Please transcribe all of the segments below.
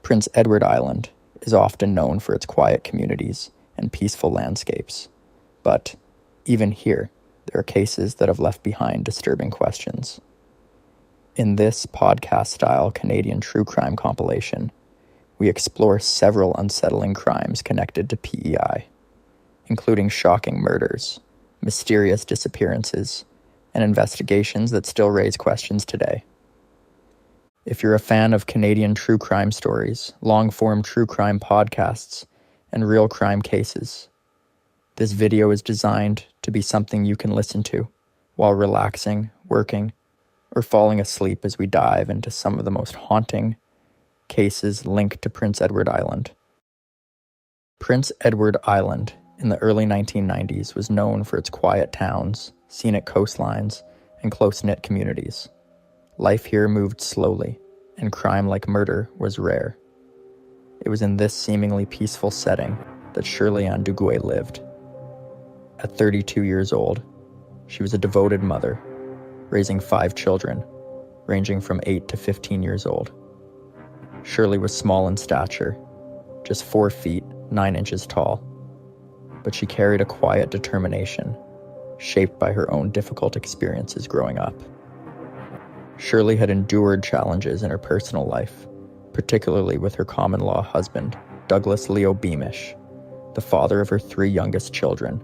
Prince Edward Island is often known for its quiet communities and peaceful landscapes, but even here, there are cases that have left behind disturbing questions. In this podcast-style Canadian true crime compilation, we explore several unsettling crimes connected to PEI, including shocking murders, mysterious disappearances, and investigations that still raise questions today. If you're a fan of Canadian true crime stories, long-form true crime podcasts, and real crime cases, this video is designed to be something you can listen to while relaxing, working, or falling asleep as we dive into some of the most haunting cases linked to Prince Edward Island. Prince Edward Island in the early 1990s was known for its quiet towns, scenic coastlines, and close-knit communities. Life here moved slowly, and crime like murder was rare. It was in this seemingly peaceful setting that Shirley and Duguay lived. At 32 years old, she was a devoted mother, raising 5 children, ranging from 8 to 15 years old. Shirley was small in stature, just 4 feet, 9 inches tall, but she carried a quiet determination, shaped by her own difficult experiences growing up. Shirley had endured challenges in her personal life, particularly with her common-law husband, Douglas Leo Beamish, the father of her 3 youngest children.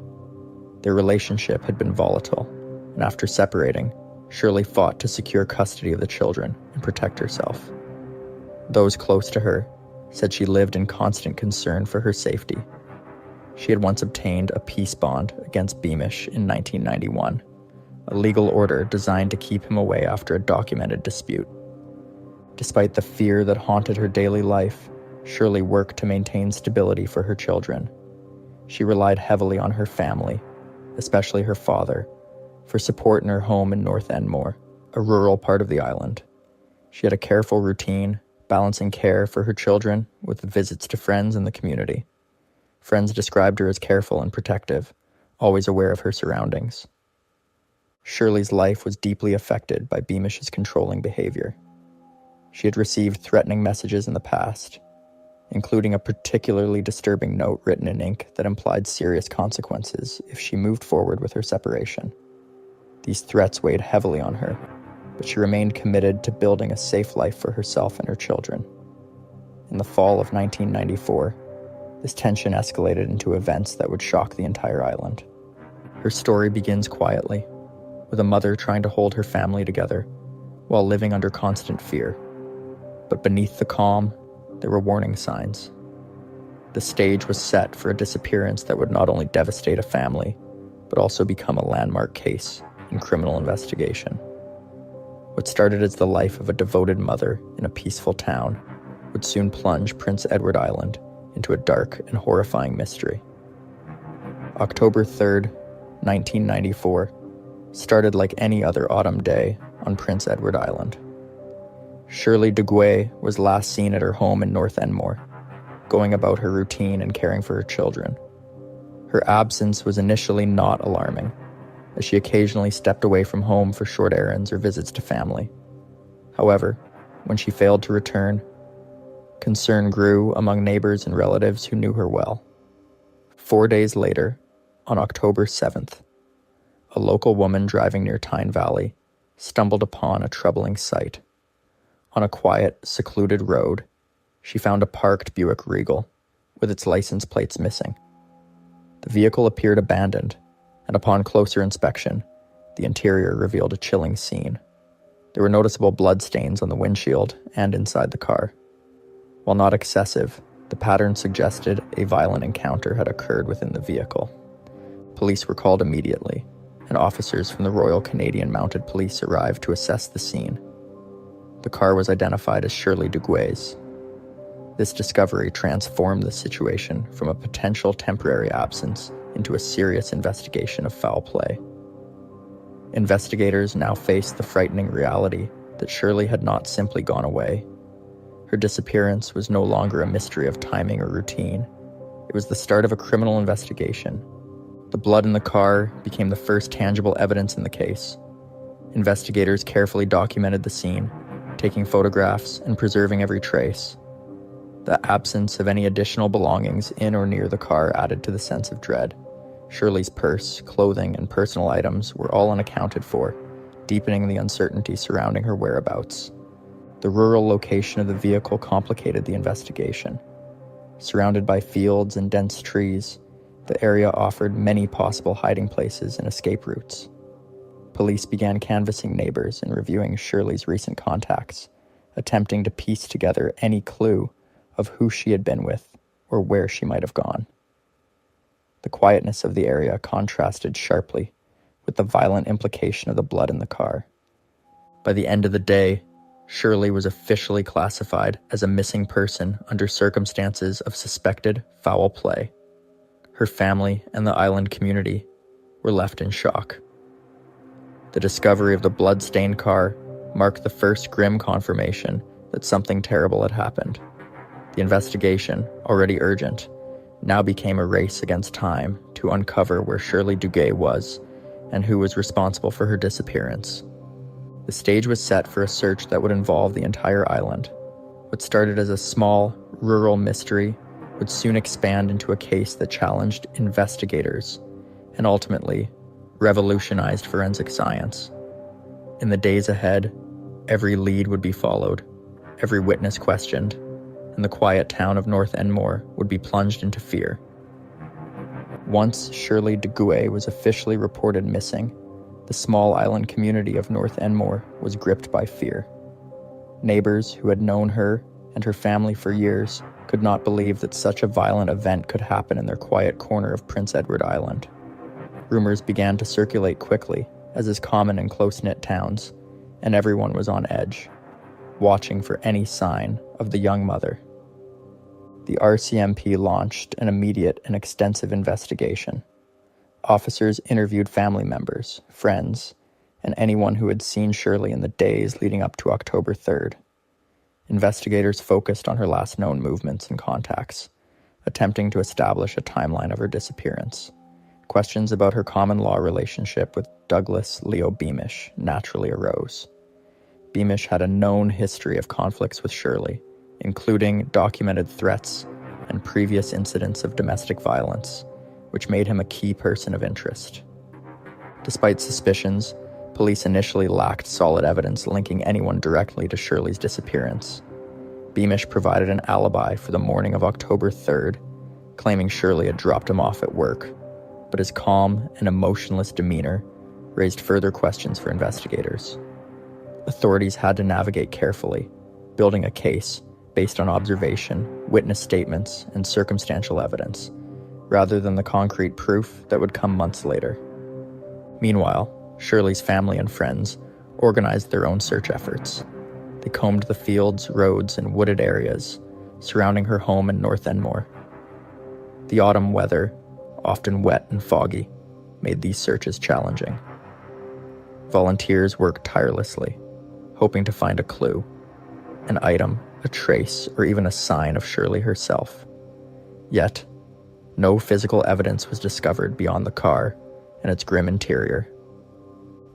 Their relationship had been volatile, and after separating, Shirley fought to secure custody of the children and protect herself. Those close to her said she lived in constant concern for her safety. She had once obtained a peace bond against Beamish in 1991, a legal order designed to keep him away after a documented dispute. Despite the fear that haunted her daily life, Shirley worked to maintain stability for her children. She relied heavily on her family, especially her father, for support in her home in North Enmore, a rural part of the island. She had a careful routine, balancing care for her children with visits to friends in the community. Friends described her as careful and protective, always aware of her surroundings. Shirley's life was deeply affected by Beamish's controlling behavior. She had received threatening messages in the past, including a particularly disturbing note written in ink that implied serious consequences if she moved forward with her separation. These threats weighed heavily on her, but she remained committed to building a safe life for herself and her children. In the fall of 1994, this tension escalated into events that would shock the entire island. Her story begins quietly, with a mother trying to hold her family together while living under constant fear. But beneath the calm, there were warning signs. The stage was set for a disappearance that would not only devastate a family, but also become a landmark case in criminal investigation. What started as the life of a devoted mother in a peaceful town would soon plunge Prince Edward Island into a dark and horrifying mystery. October 3rd, 1994, started like any other autumn day on Prince Edward Island. Shirley Duguay was last seen at her home in North Enmore, going about her routine and caring for her children. Her absence was initially not alarming, as she occasionally stepped away from home for short errands or visits to family. However, when she failed to return, concern grew among neighbors and relatives who knew her well. 4 days later, on October 7th, a local woman driving near Tyne Valley stumbled upon a troubling sight. On a quiet, secluded road, she found a parked Buick Regal, with its license plates missing. The vehicle appeared abandoned, and upon closer inspection, the interior revealed a chilling scene. There were noticeable bloodstains on the windshield and inside the car. While not excessive, the pattern suggested a violent encounter had occurred within the vehicle. Police were called immediately, and officers from the Royal Canadian Mounted Police arrived to assess the scene. The car was identified as Shirley Duguay's. This discovery transformed the situation from a potential temporary absence into a serious investigation of foul play. Investigators now faced the frightening reality that Shirley had not simply gone away. Her disappearance was no longer a mystery of timing or routine. It was the start of a criminal investigation. The blood in the car became the first tangible evidence in the case. Investigators carefully documented the scene, taking photographs and preserving every trace. The absence of any additional belongings in or near the car added to the sense of dread. Shirley's purse, clothing, and personal items were all unaccounted for, deepening the uncertainty surrounding her whereabouts. The rural location of the vehicle complicated the investigation. Surrounded by fields and dense trees, the area offered many possible hiding places and escape routes. Police began canvassing neighbors and reviewing Shirley's recent contacts, attempting to piece together any clue of who she had been with or where she might have gone. The quietness of the area contrasted sharply with the violent implication of the blood in the car. By the end of the day, Shirley was officially classified as a missing person under circumstances of suspected foul play. Her family and the island community were left in shock. The discovery of the blood-stained car marked the first grim confirmation that something terrible had happened. The investigation, already urgent, now became a race against time to uncover where Shirley Duguay was and who was responsible for her disappearance. The stage was set for a search that would involve the entire island. What started as a small, rural mystery would soon expand into a case that challenged investigators and ultimately revolutionized forensic science. In the days ahead, every lead would be followed, every witness questioned, and the quiet town of North Enmore would be plunged into fear. Once Shirley Duguay was officially reported missing, the small island community of North Enmore was gripped by fear. Neighbors who had known her and her family for years could not believe that such a violent event could happen in their quiet corner of Prince Edward Island. Rumors began to circulate quickly, as is common in close-knit towns, and everyone was on edge, watching for any sign of the young mother. The RCMP launched an immediate and extensive investigation. Officers interviewed family members, friends, and anyone who had seen Shirley in the days leading up to October 3rd. Investigators focused on her last known movements and contacts, attempting to establish a timeline of her disappearance. Questions about her common-law relationship with Douglas Leo Beamish naturally arose. Beamish had a known history of conflicts with Shirley, including documented threats and previous incidents of domestic violence, which made him a key person of interest. Despite suspicions, police initially lacked solid evidence linking anyone directly to Shirley's disappearance. Beamish provided an alibi for the morning of October 3rd, claiming Shirley had dropped him off at work, but his calm and emotionless demeanor raised further questions for investigators. Authorities had to navigate carefully, building a case based on observation, witness statements, and circumstantial evidence, rather than the concrete proof that would come months later. Meanwhile, Shirley's family and friends organized their own search efforts. They combed the fields, roads, and wooded areas surrounding her home in North Enmore. The autumn weather, often wet and foggy, made these searches challenging. Volunteers worked tirelessly, hoping to find a clue, an item, a trace, or even a sign of Shirley herself. Yet, no physical evidence was discovered beyond the car and its grim interior.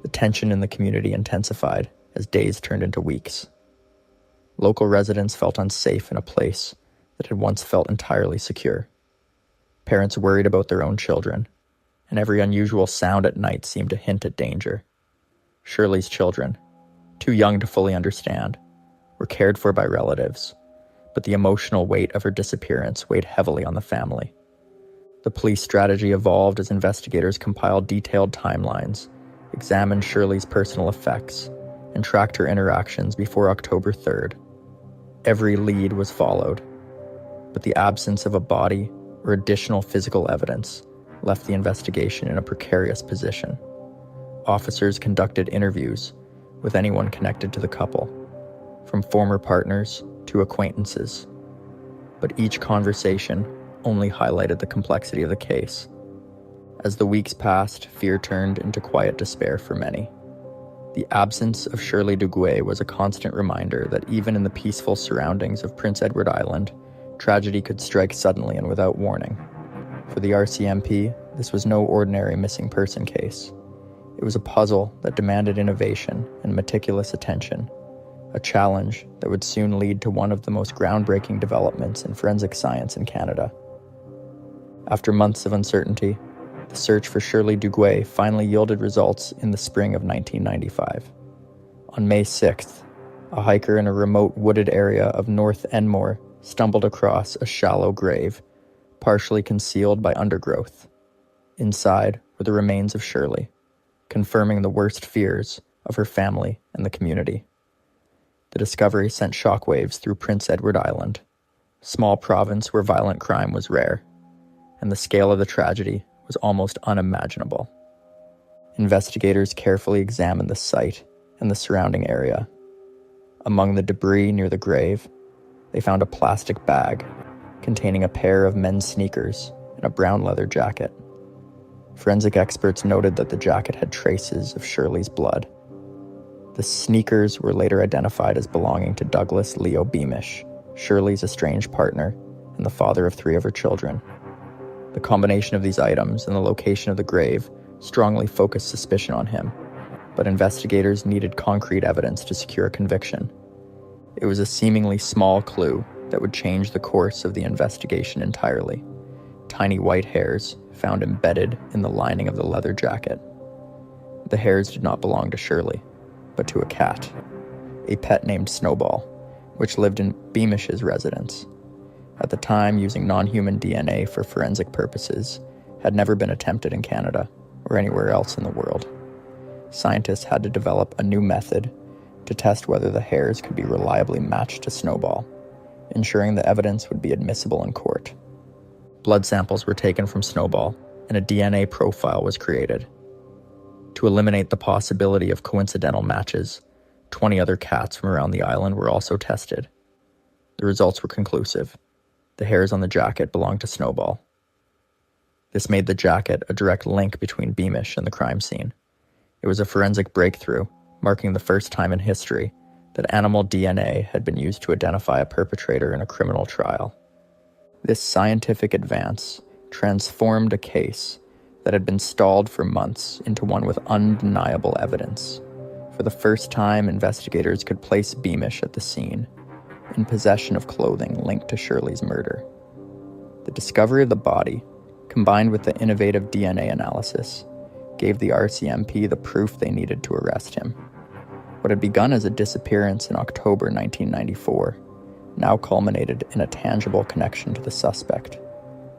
The tension in the community intensified as days turned into weeks. Local residents felt unsafe in a place that had once felt entirely secure. Parents worried about their own children, and every unusual sound at night seemed to hint at danger. Shirley's children, too young to fully understand, were cared for by relatives, but the emotional weight of her disappearance weighed heavily on the family. The police strategy evolved as investigators compiled detailed timelines, examined Shirley's personal effects, and tracked her interactions before October 3rd. Every lead was followed, but the absence of a body or additional physical evidence left the investigation in a precarious position. Officers conducted interviews with anyone connected to the couple, from former partners to acquaintances, but each conversation only highlighted the complexity of the case. As the weeks passed, fear turned into quiet despair for many. The absence of Shirley Duguay was a constant reminder that even in the peaceful surroundings of Prince Edward Island, tragedy could strike suddenly and without warning. For the RCMP, this was no ordinary missing person case. It was a puzzle that demanded innovation and meticulous attention, a challenge that would soon lead to one of the most groundbreaking developments in forensic science in Canada. After months of uncertainty, the search for Shirley Duguay finally yielded results in the spring of 1995. On May 6th, a hiker in a remote wooded area of North Enmore stumbled across a shallow grave, partially concealed by undergrowth. Inside were the remains of Shirley, confirming the worst fears of her family and the community. The discovery sent shockwaves through Prince Edward Island, a small province where violent crime was rare, and the scale of the tragedy was almost unimaginable. Investigators carefully examined the site and the surrounding area. Among the debris near the grave, they found a plastic bag containing a pair of men's sneakers and a brown leather jacket. Forensic experts noted that the jacket had traces of Shirley's blood. The sneakers were later identified as belonging to Douglas Leo Beamish, Shirley's estranged partner and the father of 3 of her children. The combination of these items and the location of the grave strongly focused suspicion on him, but investigators needed concrete evidence to secure a conviction. It was a seemingly small clue that would change the course of the investigation entirely. Tiny white hairs found embedded in the lining of the leather jacket. The hairs did not belong to Shirley, but to a cat, a pet named Snowball, which lived in Beamish's residence. At the time, using non-human DNA for forensic purposes had never been attempted in Canada or anywhere else in the world. Scientists had to develop a new method to test whether the hairs could be reliably matched to Snowball, ensuring the evidence would be admissible in court. Blood samples were taken from Snowball, and a DNA profile was created. To eliminate the possibility of coincidental matches, 20 other cats from around the island were also tested. The results were conclusive. The hairs on the jacket belonged to Snowball. This made the jacket a direct link between Beamish and the crime scene. It was a forensic breakthrough, marking the first time in history that animal DNA had been used to identify a perpetrator in a criminal trial. This scientific advance transformed a case that had been stalled for months into one with undeniable evidence. For the first time, investigators could place Beamish at the scene, in possession of clothing linked to Shirley's murder. The discovery of the body, combined with the innovative DNA analysis, gave the RCMP the proof they needed to arrest him. What had begun as a disappearance in October 1994 now culminated in a tangible connection to the suspect,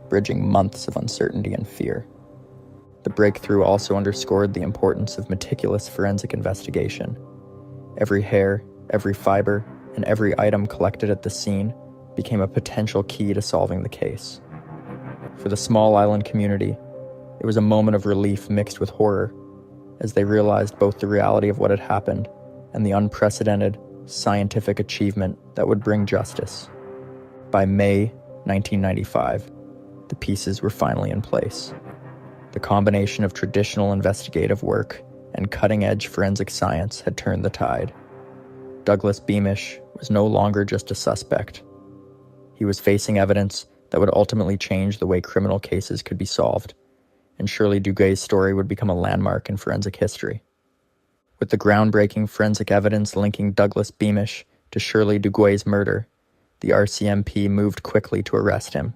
bridging months of uncertainty and fear. The breakthrough also underscored the importance of meticulous forensic investigation. Every hair, every fiber, and every item collected at the scene became a potential key to solving the case. For the small island community, it was a moment of relief mixed with horror, as they realized both the reality of what had happened and the unprecedented scientific achievement that would bring justice. By May 1995, the pieces were finally in place. The combination of traditional investigative work and cutting-edge forensic science had turned the tide. Douglas Beamish was no longer just a suspect. He was facing evidence that would ultimately change the way criminal cases could be solved, and Shirley Duguay's story would become a landmark in forensic history. With the groundbreaking forensic evidence linking Douglas Beamish to Shirley Duguay's murder, the RCMP moved quickly to arrest him.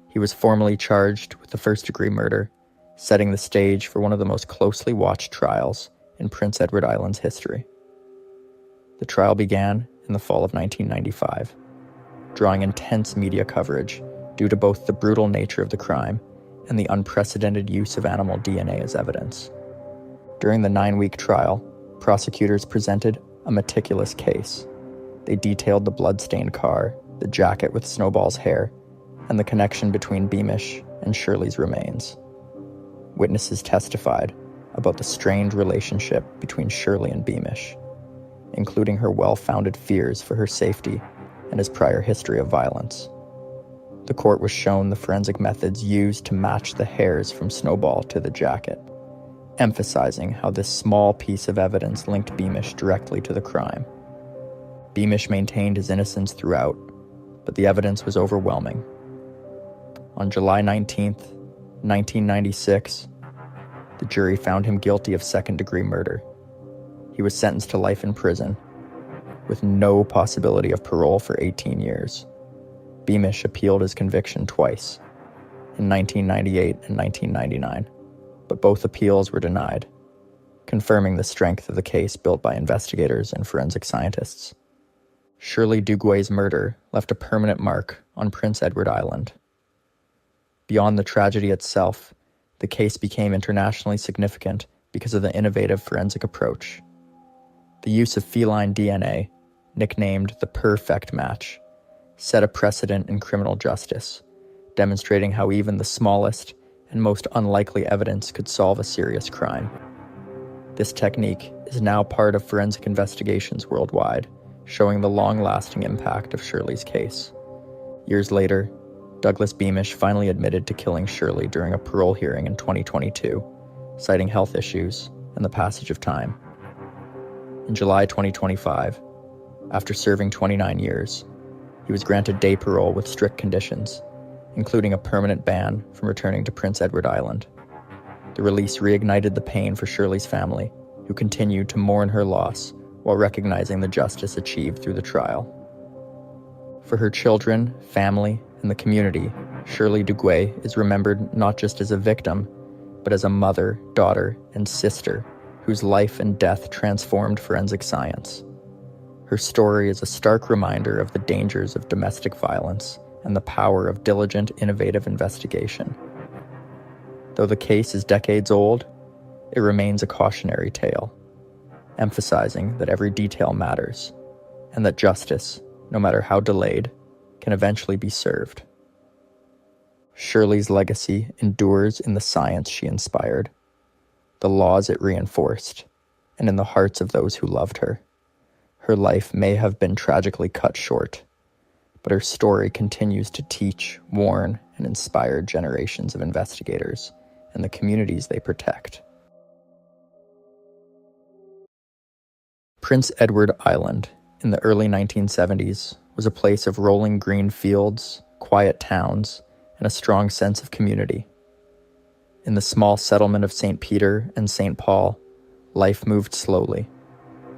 He was formally charged with the first-degree murder, setting the stage for one of the most closely watched trials in Prince Edward Island's history. The trial began in the fall of 1995, drawing intense media coverage due to both the brutal nature of the crime and the unprecedented use of animal DNA as evidence. During the 9-week trial, prosecutors presented a meticulous case. They detailed the blood-stained car, the jacket with Snowball's hair, and the connection between Beamish and Shirley's remains. Witnesses testified about the strained relationship between Shirley and Beamish, including her well-founded fears for her safety and his prior history of violence. The court was shown the forensic methods used to match the hairs from Snowball to the jacket, emphasizing how this small piece of evidence linked Beamish directly to the crime. Beamish maintained his innocence throughout, but the evidence was overwhelming. On July 19th, 1996, the jury found him guilty of second-degree murder. He was sentenced to life in prison, with no possibility of parole for 18 years. Beamish appealed his conviction twice, in 1998 and 1999, but both appeals were denied, confirming the strength of the case built by investigators and forensic scientists. Shirley Duguay's murder left a permanent mark on Prince Edward Island. Beyond the tragedy itself, the case became internationally significant because of the innovative forensic approach. The use of feline DNA, nicknamed the perfect match, set a precedent in criminal justice, demonstrating how even the smallest and most unlikely evidence could solve a serious crime. This technique is now part of forensic investigations worldwide, showing the long-lasting impact of Shirley's case. Years later, Douglas Beamish finally admitted to killing Shirley during a parole hearing in 2022, citing health issues and the passage of time. In July 2025, after serving 29 years, he was granted day parole with strict conditions, including a permanent ban from returning to Prince Edward Island. The release reignited the pain for Shirley's family, who continued to mourn her loss while recognizing the justice achieved through the trial. For her children, family, and the community, Shirley Duguay is remembered not just as a victim, but as a mother, daughter, and sister whose life and death transformed forensic science. Her story is a stark reminder of the dangers of domestic violence and the power of diligent, innovative investigation. Though the case is decades old, it remains a cautionary tale, emphasizing that every detail matters, and that justice, no matter how delayed, can eventually be served. Shirley's legacy endures in the science she inspired, the laws it reinforced, and in the hearts of those who loved her. Her life may have been tragically cut short, but her story continues to teach, warn, and inspire generations of investigators and the communities they protect. Prince Edward Island, in the early 1970s, was a place of rolling green fields, quiet towns, and a strong sense of community. In the small settlement of St. Peter and St. Paul, life moved slowly.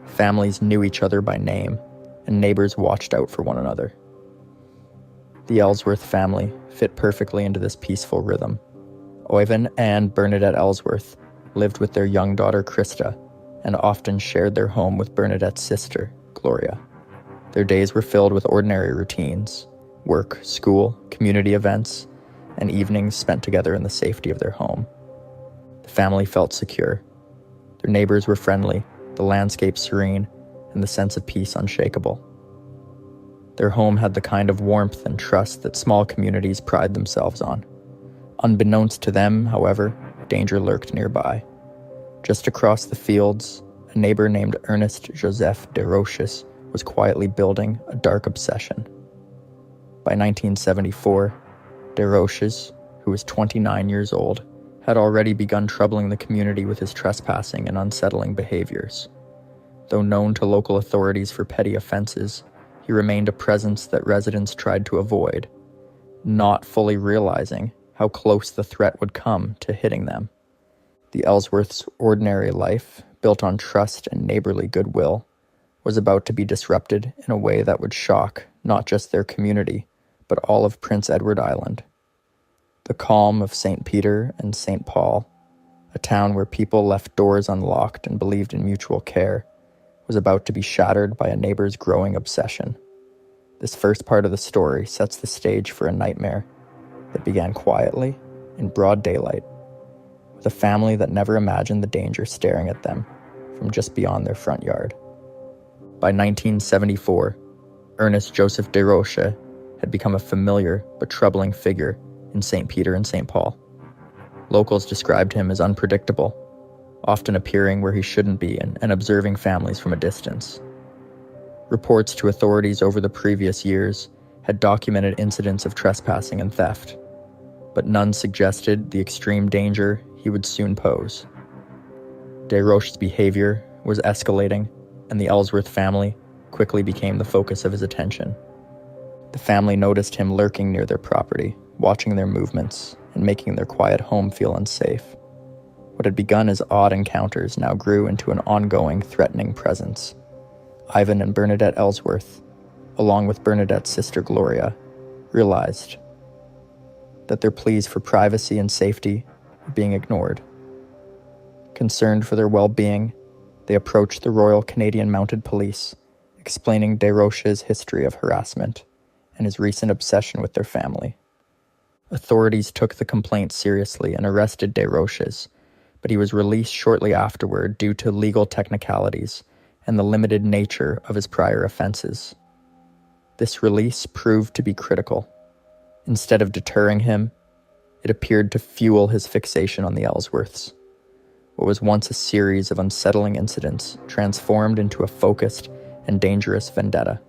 Families knew each other by name, and neighbors watched out for one another. The Ellsworth family fit perfectly into this peaceful rhythm. Oivan and Bernadette Ellsworth lived with their young daughter Krista, and often shared their home with Bernadette's sister, Gloria. Their days were filled with ordinary routines: work, school, community events, and evenings spent together in the safety of their home. The family felt secure. Their neighbors were friendly, the landscape serene, and the sense of peace unshakable. Their home had the kind of warmth and trust that small communities pride themselves on. Unbeknownst to them, however, danger lurked nearby. Just across the fields, a neighbor named Ernest Joseph Deroches was quietly building a dark obsession. By 1974, Deroches, who was 29 years old, had already begun troubling the community with his trespassing and unsettling behaviors. Though known to local authorities for petty offenses, he remained a presence that residents tried to avoid, not fully realizing how close the threat would come to hitting them. The Ellsworths' ordinary life, built on trust and neighborly goodwill, was about to be disrupted in a way that would shock not just their community, but all of Prince Edward Island. The calm of St. Peter and St. Paul, a town where people left doors unlocked and believed in mutual care, was about to be shattered by a neighbor's growing obsession. This first part of the story sets the stage for a nightmare that began quietly, in broad daylight, with a family that never imagined the danger staring at them from just beyond their front yard. By 1974, Ernest Joseph Deroches had become a familiar but troubling figure in St. Peter and St. Paul. Locals described him as unpredictable, often appearing where he shouldn't be and observing families from a distance. Reports to authorities over the previous years had documented incidents of trespassing and theft, but none suggested the extreme danger he would soon pose. Deroches' behavior was escalating, and the Ellsworth family quickly became the focus of his attention. The family noticed him lurking near their property, watching their movements, and making their quiet home feel unsafe. What had begun as odd encounters now grew into an ongoing, threatening presence. Ivan and Bernadette Ellsworth, along with Bernadette's sister Gloria, realized that their pleas for privacy and safety were being ignored. Concerned for their well-being, they approached the Royal Canadian Mounted Police, explaining Deroches' history of harassment and his recent obsession with their family. Authorities took the complaint seriously and arrested Deroches, but he was released shortly afterward due to legal technicalities and the limited nature of his prior offenses. This release proved to be critical. Instead of deterring him, it appeared to fuel his fixation on the Ellsworths. What was once a series of unsettling incidents transformed into a focused and dangerous vendetta.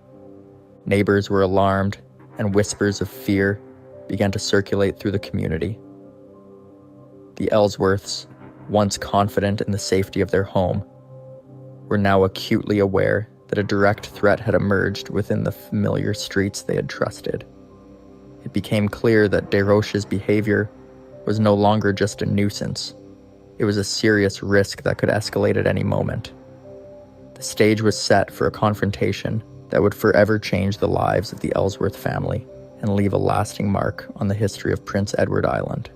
Neighbors were alarmed, and whispers of fear began to circulate through the community. The Ellsworths, once confident in the safety of their home, were now acutely aware that a direct threat had emerged within the familiar streets they had trusted. It became clear that Deroches' behavior was no longer just a nuisance. It was a serious risk that could escalate at any moment. The stage was set for a confrontation that would forever change the lives of the Ellsworth family and leave a lasting mark on the history of Prince Edward Island.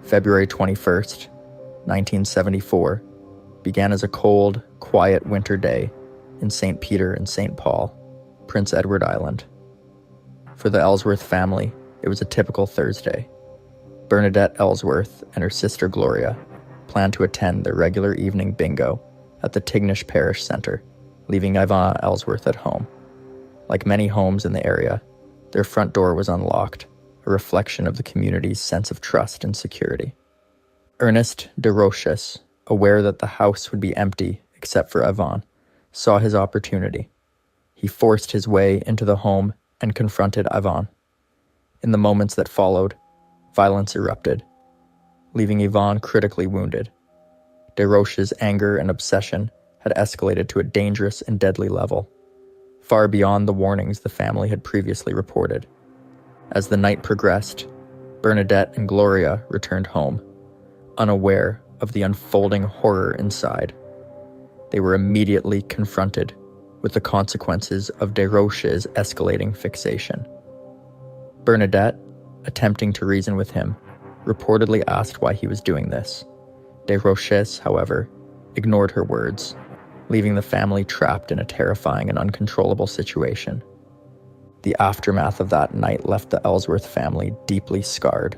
February 21st, 1974, began as a cold, quiet winter day in St. Peter and St. Paul, Prince Edward Island. For the Ellsworth family, it was a typical Thursday. Bernadette Ellsworth and her sister Gloria planned to attend their regular evening bingo at the Tignish Parish Centre, leaving Ivan Ellsworth at home. Like many homes in the area, their front door was unlocked, a reflection of the community's sense of trust and security. Ernest Deroches, aware that the house would be empty except for Ivan, saw his opportunity. He forced his way into the home and confronted Ivan. In the moments that followed, violence erupted, leaving Ivan critically wounded. Deroches' anger and obsession had escalated to a dangerous and deadly level, far beyond the warnings the family had previously reported. As the night progressed, Bernadette and Gloria returned home, unaware of the unfolding horror inside. They were immediately confronted with the consequences of Deroches' escalating fixation. Bernadette, attempting to reason with him, reportedly asked why he was doing this. Deroches, however, ignored her words, leaving the family trapped in a terrifying and uncontrollable situation. The aftermath of that night left the Ellsworth family deeply scarred.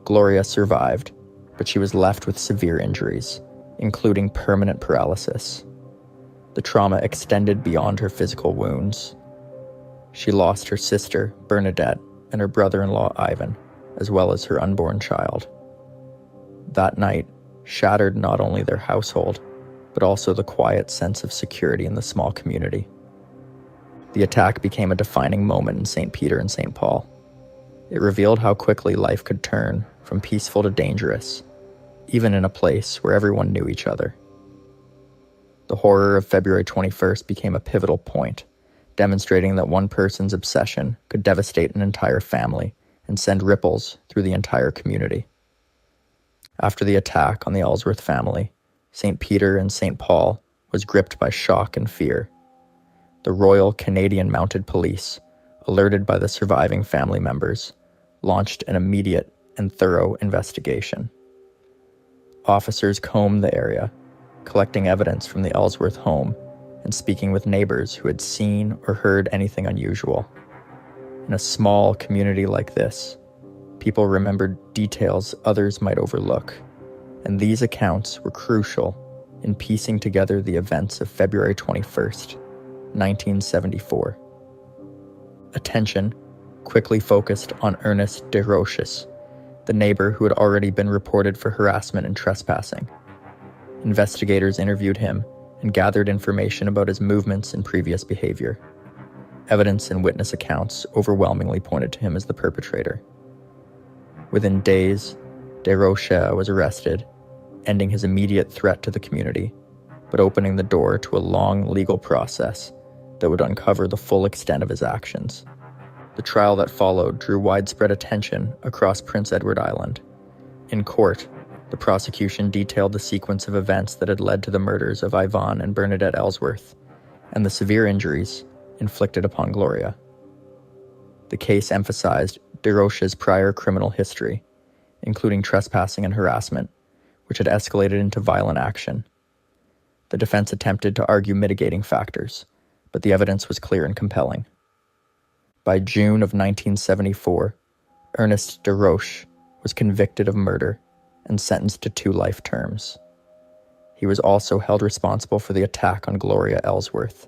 Gloria survived, but she was left with severe injuries, including permanent paralysis. The trauma extended beyond her physical wounds. She lost her sister, Bernadette, and her brother-in-law, Ivan, as well as her unborn child. That night shattered not only their household, but also the quiet sense of security in the small community. The attack became a defining moment in St. Peter and St. Paul. It revealed how quickly life could turn from peaceful to dangerous, even in a place where everyone knew each other. The horror of February 21st became a pivotal point, demonstrating that one person's obsession could devastate an entire family and send ripples through the entire community. After the attack on the Ellsworth family, St. Peter and St. Paul was gripped by shock and fear. The Royal Canadian Mounted Police, alerted by the surviving family members, launched an immediate and thorough investigation. Officers combed the area, collecting evidence from the Ellsworth home and speaking with neighbors who had seen or heard anything unusual. In a small community like this, people remembered details others might overlook, and these accounts were crucial in piecing together the events of February 21st, 1974. Attention quickly focused on Ernest Deroches, the neighbor who had already been reported for harassment and trespassing. Investigators interviewed him and gathered information about his movements and previous behavior. Evidence and witness accounts overwhelmingly pointed to him as the perpetrator. Within days, Deroches was arrested, ending his immediate threat to the community, but opening the door to a long legal process that would uncover the full extent of his actions. The trial that followed drew widespread attention across Prince Edward Island. In court, the prosecution detailed the sequence of events that had led to the murders of Ivan and Bernadette Ellsworth, and the severe injuries inflicted upon Gloria. The case emphasized Deroches' prior criminal history, including trespassing and harassment, which had escalated into violent action. The defense attempted to argue mitigating factors, but the evidence was clear and compelling. By June of 1974, Ernest Deroches was convicted of murder and sentenced to 2 life terms. He was also held responsible for the attack on Gloria Ellsworth,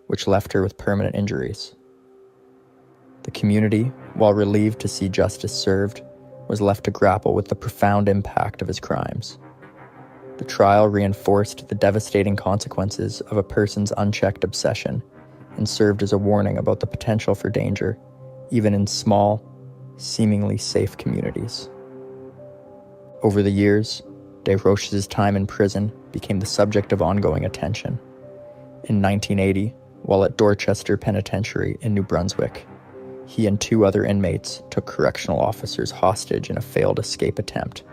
which left her with permanent injuries. The community, while relieved to see justice served, was left to grapple with the profound impact of his crimes. The trial reinforced the devastating consequences of a person's unchecked obsession and served as a warning about the potential for danger, even in small, seemingly safe communities. Over the years, Deroches' time in prison became the subject of ongoing attention. In 1980, while at Dorchester Penitentiary in New Brunswick, he and 2 other inmates took correctional officers hostage in a failed escape attempt.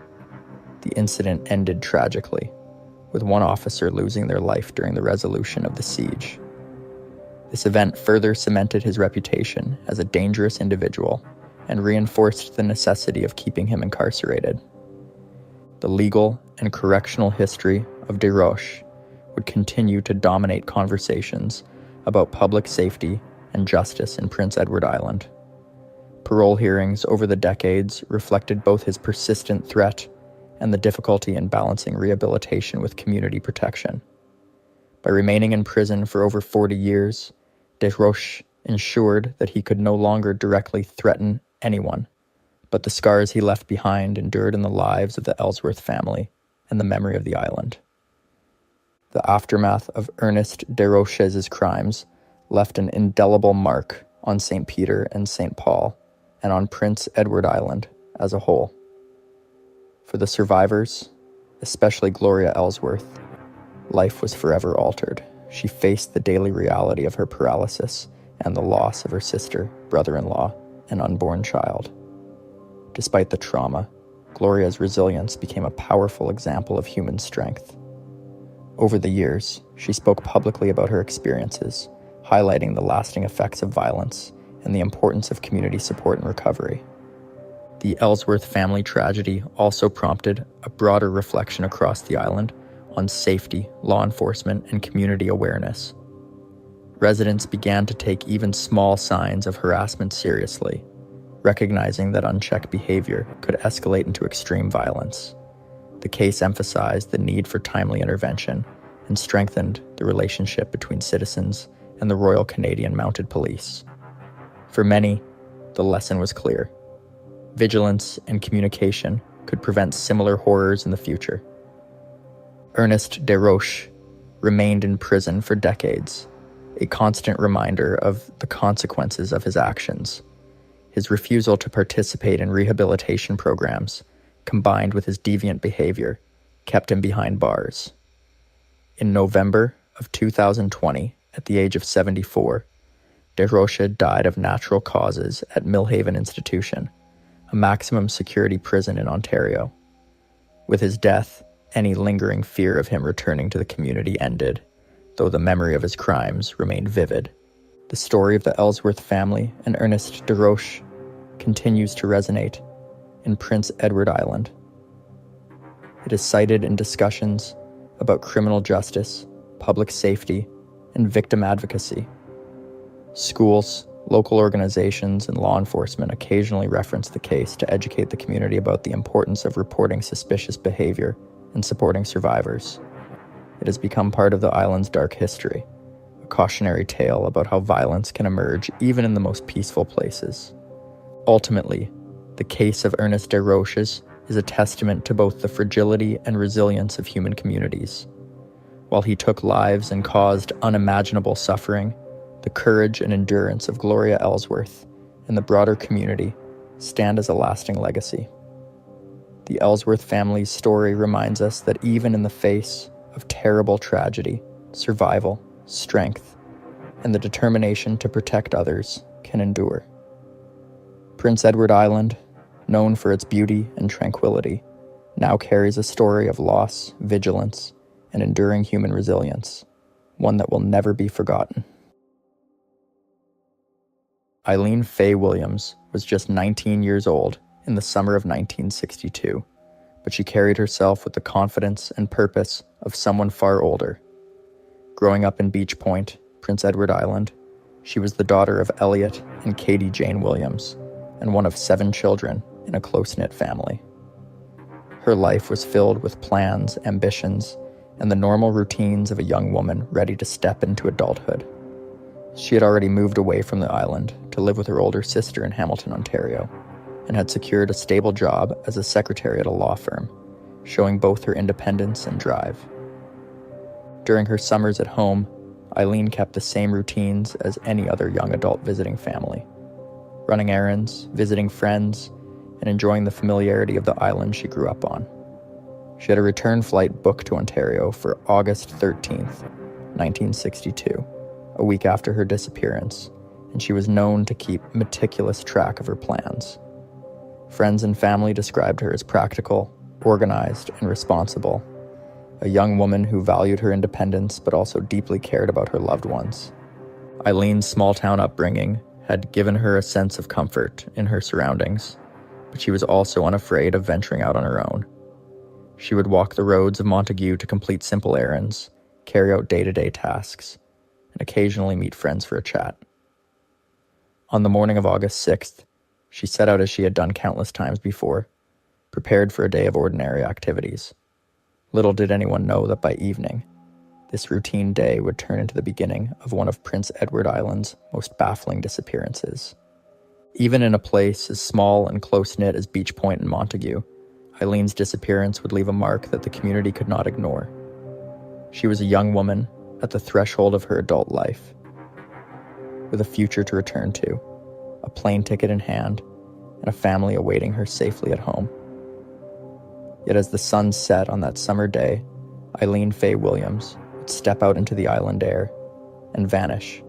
The incident ended tragically, with one officer losing their life during the resolution of the siege. This event further cemented his reputation as a dangerous individual and reinforced the necessity of keeping him incarcerated. The legal and correctional history of Deroches would continue to dominate conversations about public safety and justice in Prince Edward Island. Parole hearings over the decades reflected both his persistent threat and the difficulty in balancing rehabilitation with community protection. By remaining in prison for over 40 years, Deroches ensured that he could no longer directly threaten anyone, but the scars he left behind endured in the lives of the Ellsworth family and the memory of the island. The aftermath of Ernest Deroches' crimes left an indelible mark on St. Peter and St. Paul, and on Prince Edward Island as a whole. For the survivors, especially Gloria Ellsworth, life was forever altered. She faced the daily reality of her paralysis and the loss of her sister, brother-in-law, and unborn child. Despite the trauma, Gloria's resilience became a powerful example of human strength. Over the years, she spoke publicly about her experiences, highlighting the lasting effects of violence and the importance of community support and recovery. The Ellsworth family tragedy also prompted a broader reflection across the island on safety, law enforcement, and community awareness. Residents began to take even small signs of harassment seriously, recognizing that unchecked behavior could escalate into extreme violence. The case emphasized the need for timely intervention and strengthened the relationship between citizens and the Royal Canadian Mounted Police. For many, the lesson was clear. Vigilance and communication could prevent similar horrors in the future. Ernest Deroches remained in prison for decades, a constant reminder of the consequences of his actions. His refusal to participate in rehabilitation programs, combined with his deviant behavior, kept him behind bars. In November of 2020, at the age of 74, Deroches died of natural causes at Millhaven Institution, a maximum security prison in Ontario. With his death, any lingering fear of him returning to the community ended, though the memory of his crimes remained vivid. The story of the Ellsworth family and Ernest Deroches continues to resonate in Prince Edward Island. It is cited in discussions about criminal justice, public safety, and victim advocacy. Schools, local organizations, and law enforcement occasionally reference the case to educate the community about the importance of reporting suspicious behavior and supporting survivors. It has become part of the island's dark history, a cautionary tale about how violence can emerge even in the most peaceful places. Ultimately, the case of Ernest Deroches is a testament to both the fragility and resilience of human communities. While he took lives and caused unimaginable suffering, the courage and endurance of Gloria Ellsworth and the broader community stand as a lasting legacy. The Ellsworth family's story reminds us that even in the face of terrible tragedy, survival, strength, and the determination to protect others can endure. Prince Edward Island, known for its beauty and tranquility, now carries a story of loss, vigilance, and enduring human resilience. one that will never be forgotten. Eileen Faye Williams was just 19 years old in the summer of 1962, but she carried herself with the confidence and purpose of someone far older. Growing up in Beach Point, Prince Edward Island, she was the daughter of Elliot and Katie Jane Williams, and one of 7 children in a close-knit family. Her life was filled with plans, ambitions, and the normal routines of a young woman ready to step into adulthood. She had already moved away from the island to live with her older sister in Hamilton, Ontario, and had secured a stable job as a secretary at a law firm, showing both her independence and drive. During her summers at home, Eileen kept the same routines as any other young adult visiting family, running errands, visiting friends, and enjoying the familiarity of the island she grew up on. She had a return flight booked to Ontario for August 13th, 1962, a week after her disappearance, and she was known to keep meticulous track of her plans. Friends and family described her as practical, organized, and responsible, a young woman who valued her independence but also deeply cared about her loved ones. Eileen's small-town upbringing had given her a sense of comfort in her surroundings, but she was also unafraid of venturing out on her own. She would walk the roads of Montague to complete simple errands, carry out day-to-day tasks, and occasionally meet friends for a chat. On the morning of August 6th, she set out as she had done countless times before, prepared for a day of ordinary activities. Little did anyone know that by evening, this routine day would turn into the beginning of one of Prince Edward Island's most baffling disappearances. Even in a place as small and close-knit as Beach Point and Montague, Eileen's disappearance would leave a mark that the community could not ignore. She was a young woman at the threshold of her adult life, with a future to return to, a plane ticket in hand, and a family awaiting her safely at home. Yet as the sun set on that summer day, Eileen Faye Williams would step out into the island air and vanish,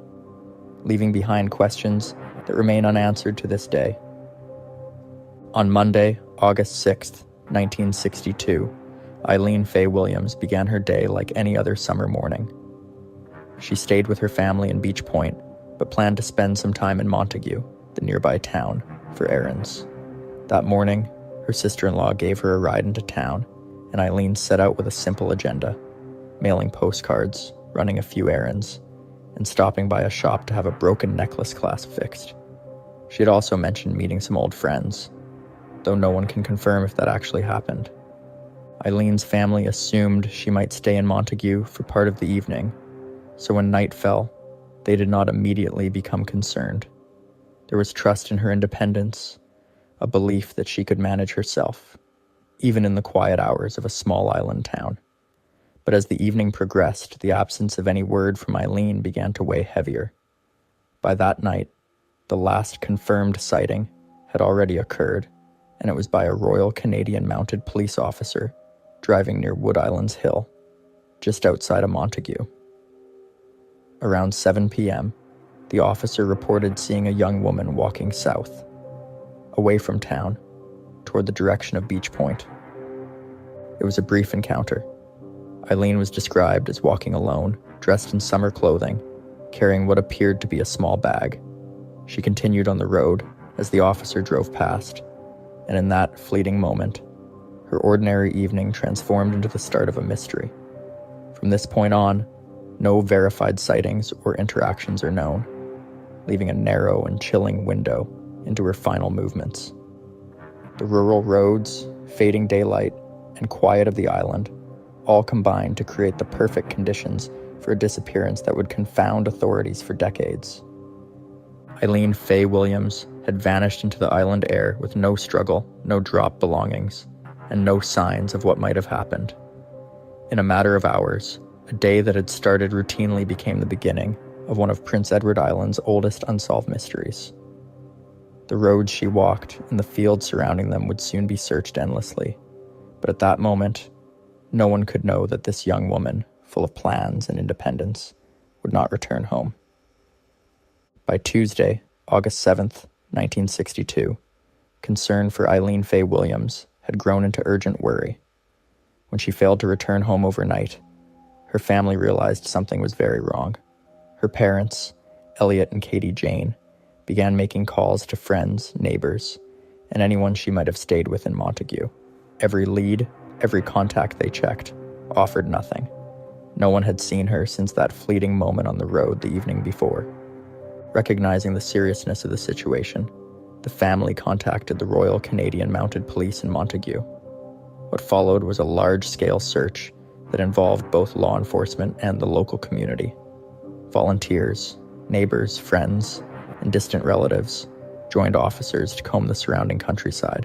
leaving behind questions that remain unanswered to this day. On Monday, August 6th, 1962, Eileen Faye Williams began her day like any other summer morning. She stayed with her family in Beach Point, but planned to spend some time in Montague, the nearby town, for errands. That morning, her sister-in-law gave her a ride into town, and Eileen set out with a simple agenda: mailing postcards, running a few errands, and stopping by a shop to have a broken necklace clasp fixed. She had also mentioned meeting some old friends, though no one can confirm if that actually happened. Eileen's family assumed she might stay in Montague for part of the evening, so when night fell, they did not immediately become concerned. There was trust in her independence, a belief that she could manage herself, even in the quiet hours of a small island town. But as the evening progressed, the absence of any word from Eileen began to weigh heavier. By that night, the last confirmed sighting had already occurred, and it was by a Royal Canadian Mounted Police officer driving near Wood Islands Hill, just outside of Montague. Around 7 p.m., the officer reported seeing a young woman walking south, away from town, toward the direction of Beach Point. It was a brief encounter. Eileen was described as walking alone, dressed in summer clothing, carrying what appeared to be a small bag. She continued on the road as the officer drove past, and in that fleeting moment, her ordinary evening transformed into the start of a mystery. From this point on, no verified sightings or interactions are known, leaving a narrow and chilling window into her final movements. The rural roads, fading daylight, and quiet of the island all combined to create the perfect conditions for a disappearance that would confound authorities for decades. Eileen Faye Williams had vanished into the island air with no struggle, no dropped belongings, and no signs of what might have happened. In a matter of hours, a day that had started routinely became the beginning of one of Prince Edward Island's oldest unsolved mysteries. The roads she walked and the fields surrounding them would soon be searched endlessly, but at that moment, no one could know that this young woman, full of plans and independence, would not return home. By Tuesday, August 7th, 1962, concern for Eileen Faye Williams had grown into urgent worry. When she failed to return home overnight, her family realized something was very wrong. Her parents, Elliot and Katie Jane, began making calls to friends, neighbors, and anyone she might have stayed with in Montague. Every lead, every contact they checked, offered nothing. No one had seen her since that fleeting moment on the road the evening before. Recognizing the seriousness of the situation, the family contacted the Royal Canadian Mounted Police in Montague. What followed was a large-scale search that involved both law enforcement and the local community. Volunteers, neighbors, friends, and distant relatives joined officers to comb the surrounding countryside.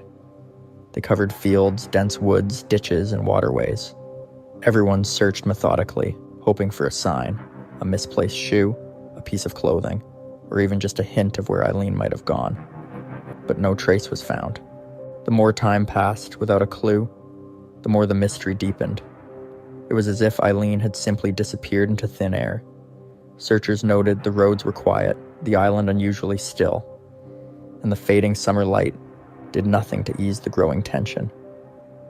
They covered fields, dense woods, ditches, and waterways. Everyone searched methodically, hoping for a sign, a misplaced shoe, a piece of clothing, or even just a hint of where Eileen might have gone. But no trace was found. The more time passed without a clue, the more the mystery deepened. It was as if Eileen had simply disappeared into thin air. Searchers noted the roads were quiet, the island unusually still, and the fading summer light did nothing to ease the growing tension.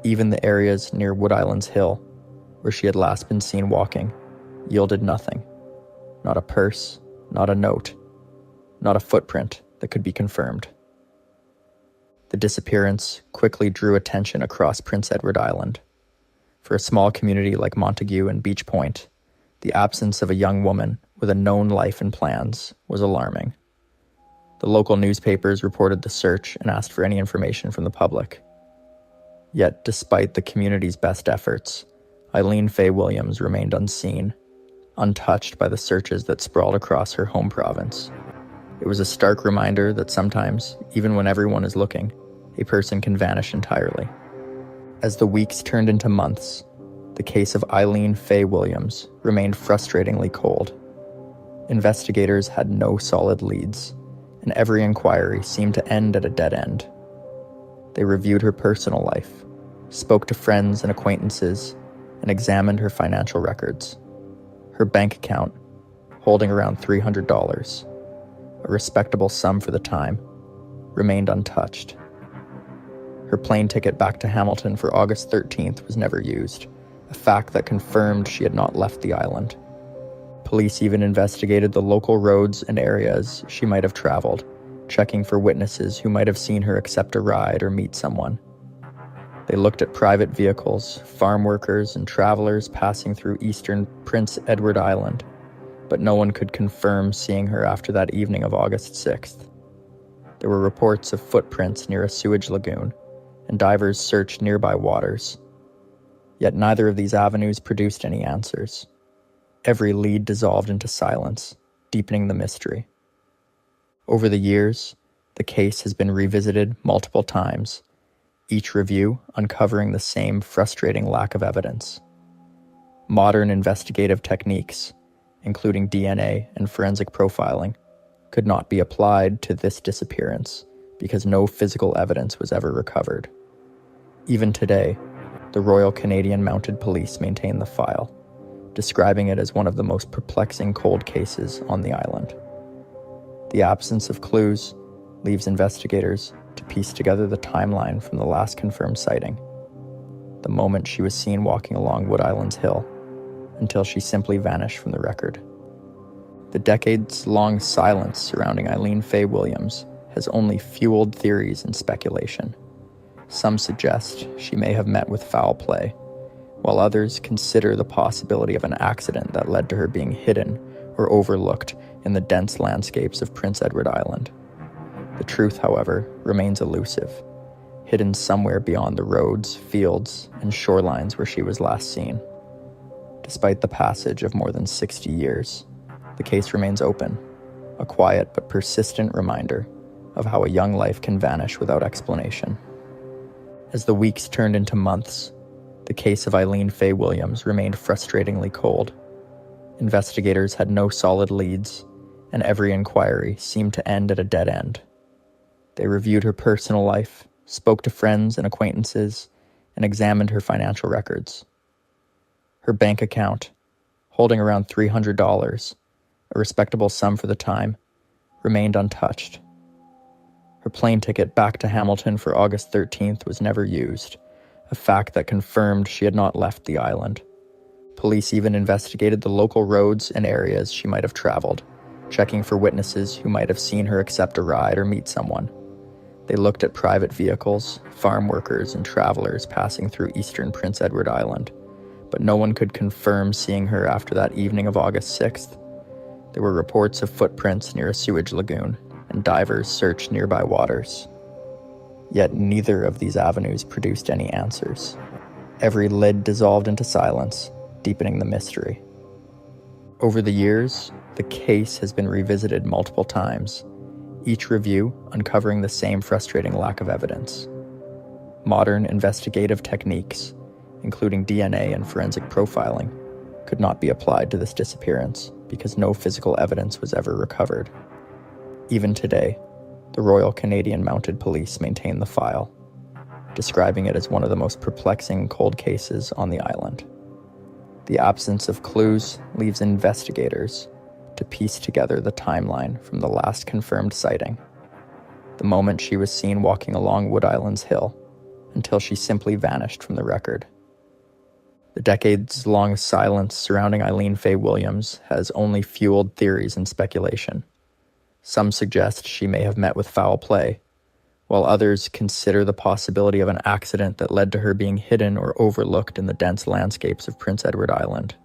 Even the areas near Wood Island's Hill, where she had last been seen walking, yielded nothing. Not a purse, not a note, not a footprint that could be confirmed. The disappearance quickly drew attention across Prince Edward Island. For a small community like Montague and Beach Point, the absence of a young woman with a known life and plans was alarming. The local newspapers reported the search and asked for any information from the public. Yet, despite the community's best efforts, Eileen Faye Williams remained unseen, untouched by the searches that sprawled across her home province. It was a stark reminder that sometimes, even when everyone is looking, a person can vanish entirely. As the weeks turned into months, the case of Eileen Faye Williams remained frustratingly cold. Investigators had no solid leads, and every inquiry seemed to end at a dead end. They reviewed her personal life, spoke to friends and acquaintances, and examined her financial records. Her bank account, holding around $300, a respectable sum for the time, remained untouched. Her plane ticket back to Hamilton for August 13th was never used, a fact that confirmed she had not left the island. Police even investigated the local roads and areas she might have traveled, checking for witnesses who might have seen her accept a ride or meet someone. They looked at private vehicles, farm workers, and travelers passing through eastern Prince Edward Island, but no one could confirm seeing her after that evening of August 6th. There were reports of footprints near a sewage lagoon, and divers searched nearby waters. Yet neither of these avenues produced any answers. Every lead dissolved into silence, deepening the mystery. Over the years, the case has been revisited multiple times, each review uncovering the same frustrating lack of evidence. Modern investigative techniques, including DNA and forensic profiling, could not be applied to this disappearance because no physical evidence was ever recovered. Even today, the Royal Canadian Mounted Police maintain the file, describing it as one of the most perplexing cold cases on the island. The absence of clues leaves investigators to piece together the timeline from the last confirmed sighting, the moment she was seen walking along Wood Island's Hill, until she simply vanished from the record. The decades-long silence surrounding Eileen Faye Williams has only fueled theories and speculation. Some suggest she may have met with foul play, while others consider the possibility of an accident that led to her being hidden or overlooked in the dense landscapes of Prince Edward Island. The truth, however, remains elusive, hidden somewhere beyond the roads, fields, and shorelines where she was last seen. Despite the passage of more than 60 years, the case remains open, a quiet but persistent reminder of how a young life can vanish without explanation. As the weeks turned into months, the case of Eileen Faye Williams remained frustratingly cold. Investigators had no solid leads, and every inquiry seemed to end at a dead end. They reviewed her personal life, spoke to friends and acquaintances, and examined her financial records. Her bank account, holding around $300, a respectable sum for the time, remained untouched. Her plane ticket back to Hamilton for August 13th was never used, a fact that confirmed she had not left the island. Police even investigated the local roads and areas she might have traveled, checking for witnesses who might have seen her accept a ride or meet someone. They looked at private vehicles, farm workers, and travelers passing through eastern Prince Edward Island, but no one could confirm seeing her after that evening of August 6th. There were reports of footprints near a sewage lagoon, and divers searched nearby waters. Yet neither of these avenues produced any answers. Every lid dissolved into silence, deepening the mystery. Over the years, the case has been revisited multiple times, each review uncovering the same frustrating lack of evidence. Modern investigative techniques, including DNA and forensic profiling, could not be applied to this disappearance because no physical evidence was ever recovered. Even today, the Royal Canadian Mounted Police maintain the file, describing it as one of the most perplexing cold cases on the island. The absence of clues leaves investigators to piece together the timeline from the last confirmed sighting, the moment she was seen walking along Wood Island's hill, until she simply vanished from the record. The decades-long silence surrounding Eileen Faye Williams has only fueled theories and speculation. Some suggest she may have met with foul play, while others consider the possibility of an accident that led to her being hidden or overlooked in the dense landscapes of Prince Edward Island.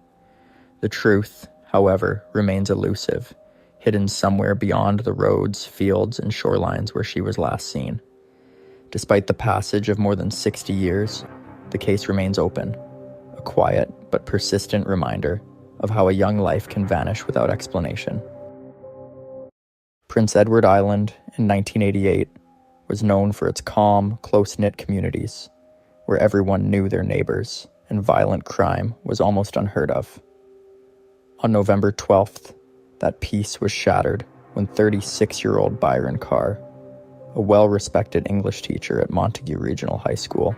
The truth, however, remains elusive, hidden somewhere beyond the roads, fields, and shorelines where she was last seen. Despite the passage of more than 60 years, the case remains open, a quiet but persistent reminder of how a young life can vanish without explanation. Prince Edward Island in 1988 was known for its calm, close-knit communities, where everyone knew their neighbors and violent crime was almost unheard of. On November 12th, that peace was shattered when 36-year-old Byron Carr, a well-respected English teacher at Montague Regional High School,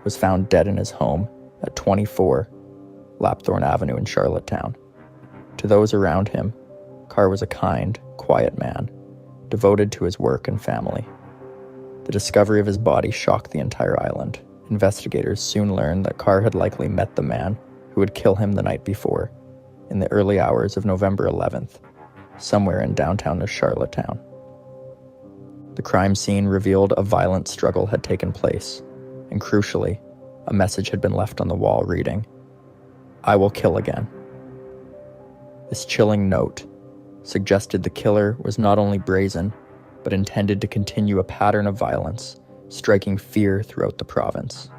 was found dead in his home at 24 Lapthorne Avenue in Charlottetown. To those around him, Carr was a kind, quiet man, devoted to his work and family. The discovery of his body shocked the entire island. Investigators soon learned that Carr had likely met the man who would kill him the night before, in the early hours of November 11th, somewhere in downtown Charlottetown. The crime scene revealed a violent struggle had taken place, and crucially, a message had been left on the wall reading, "I will kill again." This chilling note suggested the killer was not only brazen, but intended to continue a pattern of violence, striking fear throughout the province.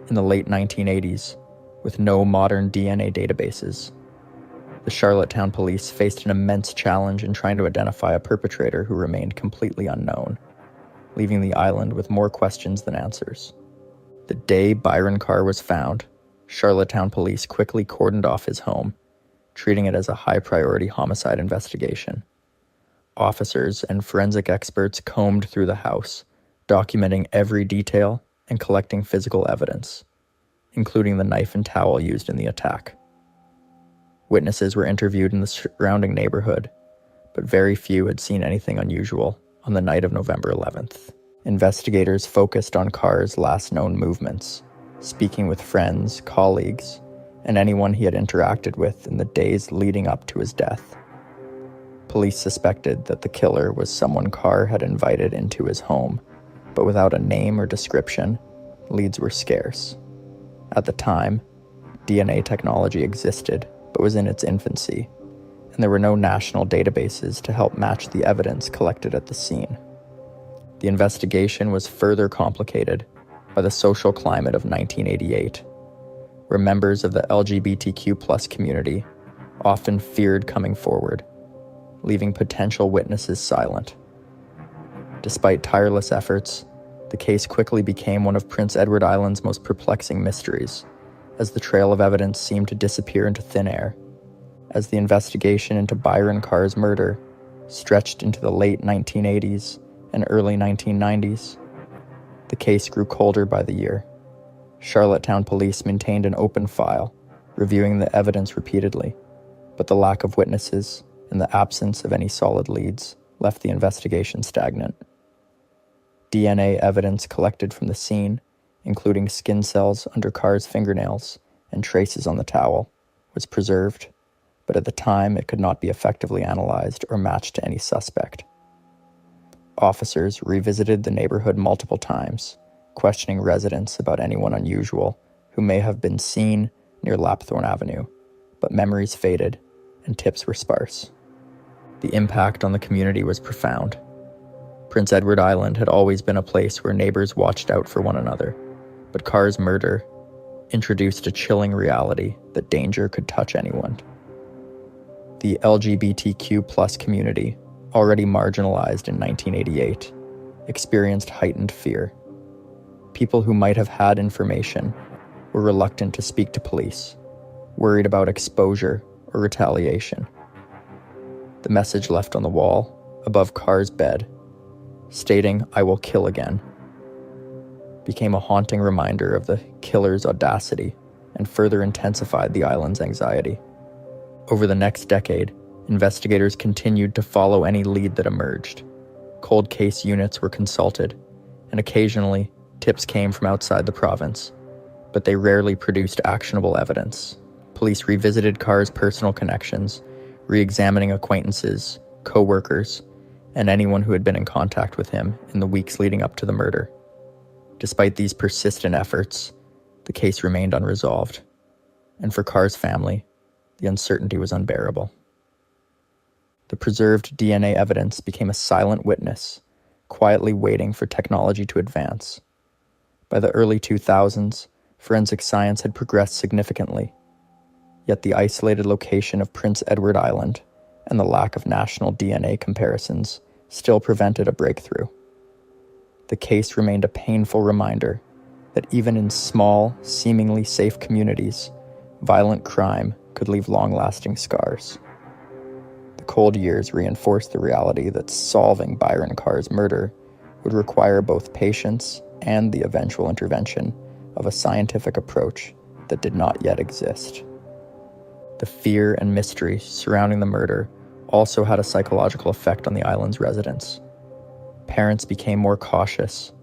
In the late 1980s, with no modern DNA databases, the Charlottetown police faced an immense challenge in trying to identify a perpetrator who remained completely unknown, leaving the island with more questions than answers. The day Byron Carr was found, Charlottetown police quickly cordoned off his home, treating it as a high-priority homicide investigation. Officers and forensic experts combed through the house, documenting every detail and collecting physical evidence, including the knife and towel used in the attack. Witnesses were interviewed in the surrounding neighborhood, but very few had seen anything unusual on the night of November 11th. Investigators focused on Carr's last known movements, speaking with friends, colleagues, and anyone he had interacted with in the days leading up to his death. Police suspected that the killer was someone Carr had invited into his home, but without a name or description, leads were scarce. At the time, DNA technology existed, but was in its infancy, and there were no national databases to help match the evidence collected at the scene. The investigation was further complicated by the social climate of 1988, where members of the LGBTQ+ community often feared coming forward, leaving potential witnesses silent. Despite tireless efforts, the case quickly became one of Prince Edward Island's most perplexing mysteries, as the trail of evidence seemed to disappear into thin air. As the investigation into Byron Carr's murder stretched into the late 1980s and early 1990s, the case grew colder by the year. Charlottetown police maintained an open file, reviewing the evidence repeatedly, but the lack of witnesses and the absence of any solid leads left the investigation stagnant. DNA evidence collected from the scene, including skin cells under Carr's fingernails and traces on the towel, was preserved, but at the time it could not be effectively analyzed or matched to any suspect. Officers revisited the neighborhood multiple times, questioning residents about anyone unusual who may have been seen near Lapthorne Avenue, but memories faded and tips were sparse. The impact on the community was profound. Prince Edward Island had always been a place where neighbors watched out for one another, but Carr's murder introduced a chilling reality that danger could touch anyone. The LGBTQ+ community, already marginalized in 1988, experienced heightened fear. People who might have had information were reluctant to speak to police, worried about exposure or retaliation. The message left on the wall, above Carr's bed, stating, "I will kill again," became a haunting reminder of the killer's audacity and further intensified the island's anxiety. Over the next decade, investigators continued to follow any lead that emerged. Cold case units were consulted, and occasionally tips came from outside the province, but they rarely produced actionable evidence. Police revisited Carr's personal connections, re-examining acquaintances, co-workers, and anyone who had been in contact with him in the weeks leading up to the murder. Despite these persistent efforts, the case remained unresolved, and for Carr's family, the uncertainty was unbearable. The preserved DNA evidence became a silent witness, quietly waiting for technology to advance. By the early 2000s, forensic science had progressed significantly, yet the isolated location of Prince Edward Island and the lack of national DNA comparisons still prevented a breakthrough. The case remained a painful reminder that even in small, seemingly safe communities, violent crime could leave long-lasting scars. The cold years reinforced the reality that solving Byron Carr's murder would require both patience and the eventual intervention of a scientific approach that did not yet exist. The fear and mystery surrounding the murder also had a psychological effect on the island's residents. Parents became more cautious.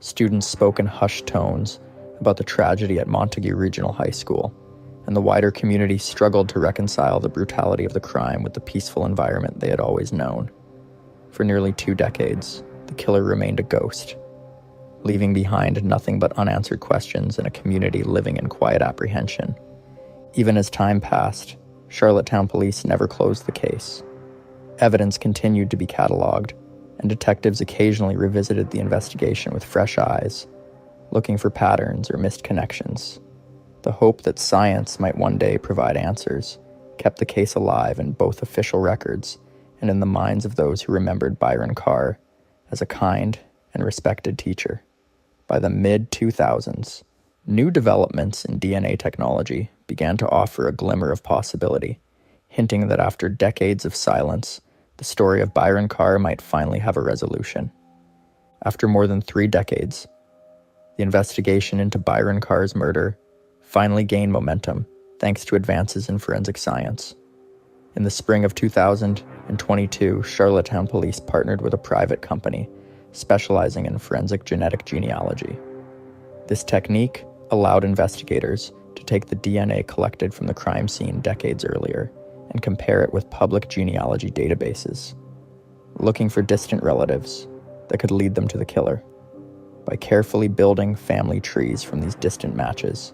Students spoke in hushed tones about the tragedy at Montague Regional High School, and the wider community struggled to reconcile the brutality of the crime with the peaceful environment they had always known. For nearly 2 decades, the killer remained a ghost, leaving behind nothing but unanswered questions and a community living in quiet apprehension. Even as time passed, Charlottetown police never closed the case. Evidence continued to be cataloged, and detectives occasionally revisited the investigation with fresh eyes, looking for patterns or missed connections. The hope that science might one day provide answers kept the case alive in both official records and in the minds of those who remembered Byron Carr as a kind and respected teacher. By the mid-2000s, new developments in DNA technology began to offer a glimmer of possibility, hinting that after decades of silence, the story of Byron Carr might finally have a resolution. After more than 3 decades, the investigation into Byron Carr's murder finally gained momentum thanks to advances in forensic science. In the spring of 2022, Charlottetown police partnered with a private company specializing in forensic genetic genealogy. This technique allowed investigators to take the DNA collected from the crime scene decades earlier and compare it with public genealogy databases, looking for distant relatives that could lead them to the killer. By carefully building family trees from these distant matches,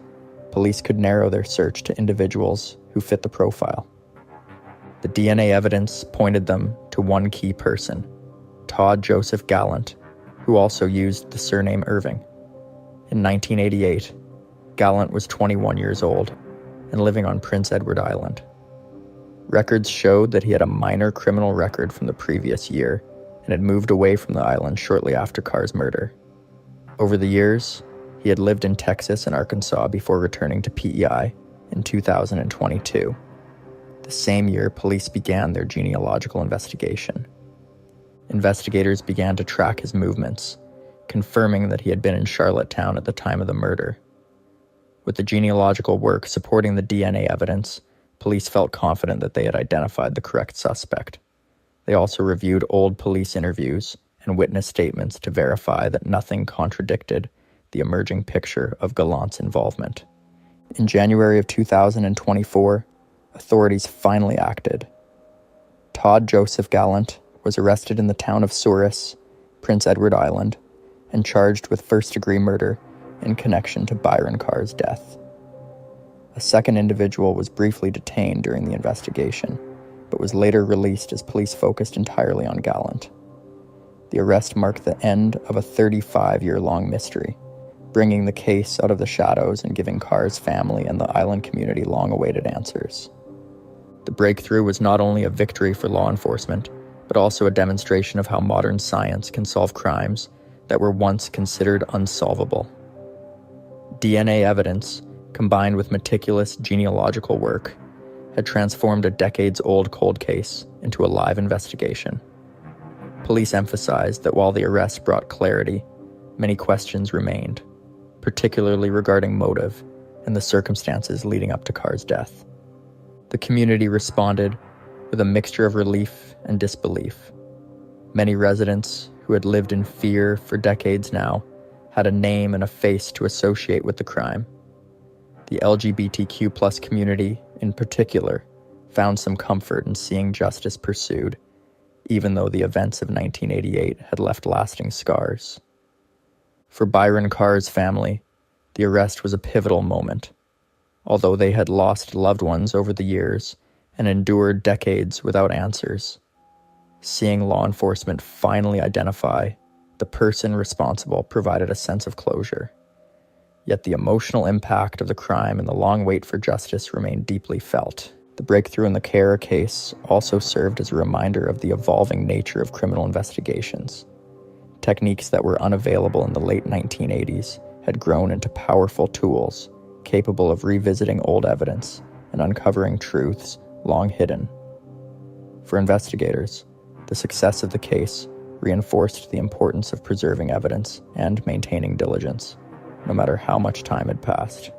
police could narrow their search to individuals who fit the profile. The DNA evidence pointed them to one key person, Todd Joseph Gallant, who also used the surname Irving. In 1988, Gallant was 21 years old and living on Prince Edward Island. Records showed that he had a minor criminal record from the previous year and had moved away from the island shortly after Carr's murder. Over the years, he had lived in Texas and Arkansas before returning to PEI in 2022. The same year, police began their genealogical investigation. Investigators began to track his movements, confirming that he had been in Charlottetown at the time of the murder. With the genealogical work supporting the DNA evidence, police felt confident that they had identified the correct suspect. They also reviewed old police interviews and witness statements to verify that nothing contradicted the emerging picture of Gallant's involvement. In January of 2024, authorities finally acted. Todd Joseph Gallant was arrested in the town of Souris, Prince Edward Island, and charged with first-degree murder in connection to Byron Carr's death. A second individual was briefly detained during the investigation, but was later released as police focused entirely on Gallant. The arrest marked the end of a 35-year-long mystery, bringing the case out of the shadows and giving Carr's family and the island community long-awaited answers. The breakthrough was not only a victory for law enforcement, but also a demonstration of how modern science can solve crimes that were once considered unsolvable. DNA evidence, combined with meticulous genealogical work, had transformed a decades-old cold case into a live investigation. Police emphasized that while the arrest brought clarity, many questions remained, particularly regarding motive and the circumstances leading up to Carr's death. The community responded with a mixture of relief and disbelief. Many residents who had lived in fear for decades now had a name and a face to associate with the crime. The LGBTQ+ community, in particular, found some comfort in seeing justice pursued, even though the events of 1988 had left lasting scars. For Byron Carr's family, the arrest was a pivotal moment. Although they had lost loved ones over the years and endured decades without answers, seeing law enforcement finally identify the person responsible provided a sense of closure. Yet the emotional impact of the crime and the long wait for justice remained deeply felt. The breakthrough in the Carr case also served as a reminder of the evolving nature of criminal investigations. Techniques that were unavailable in the late 1980s had grown into powerful tools capable of revisiting old evidence and uncovering truths long hidden. For investigators, the success of the case reinforced the importance of preserving evidence and maintaining diligence, no matter how much time had passed.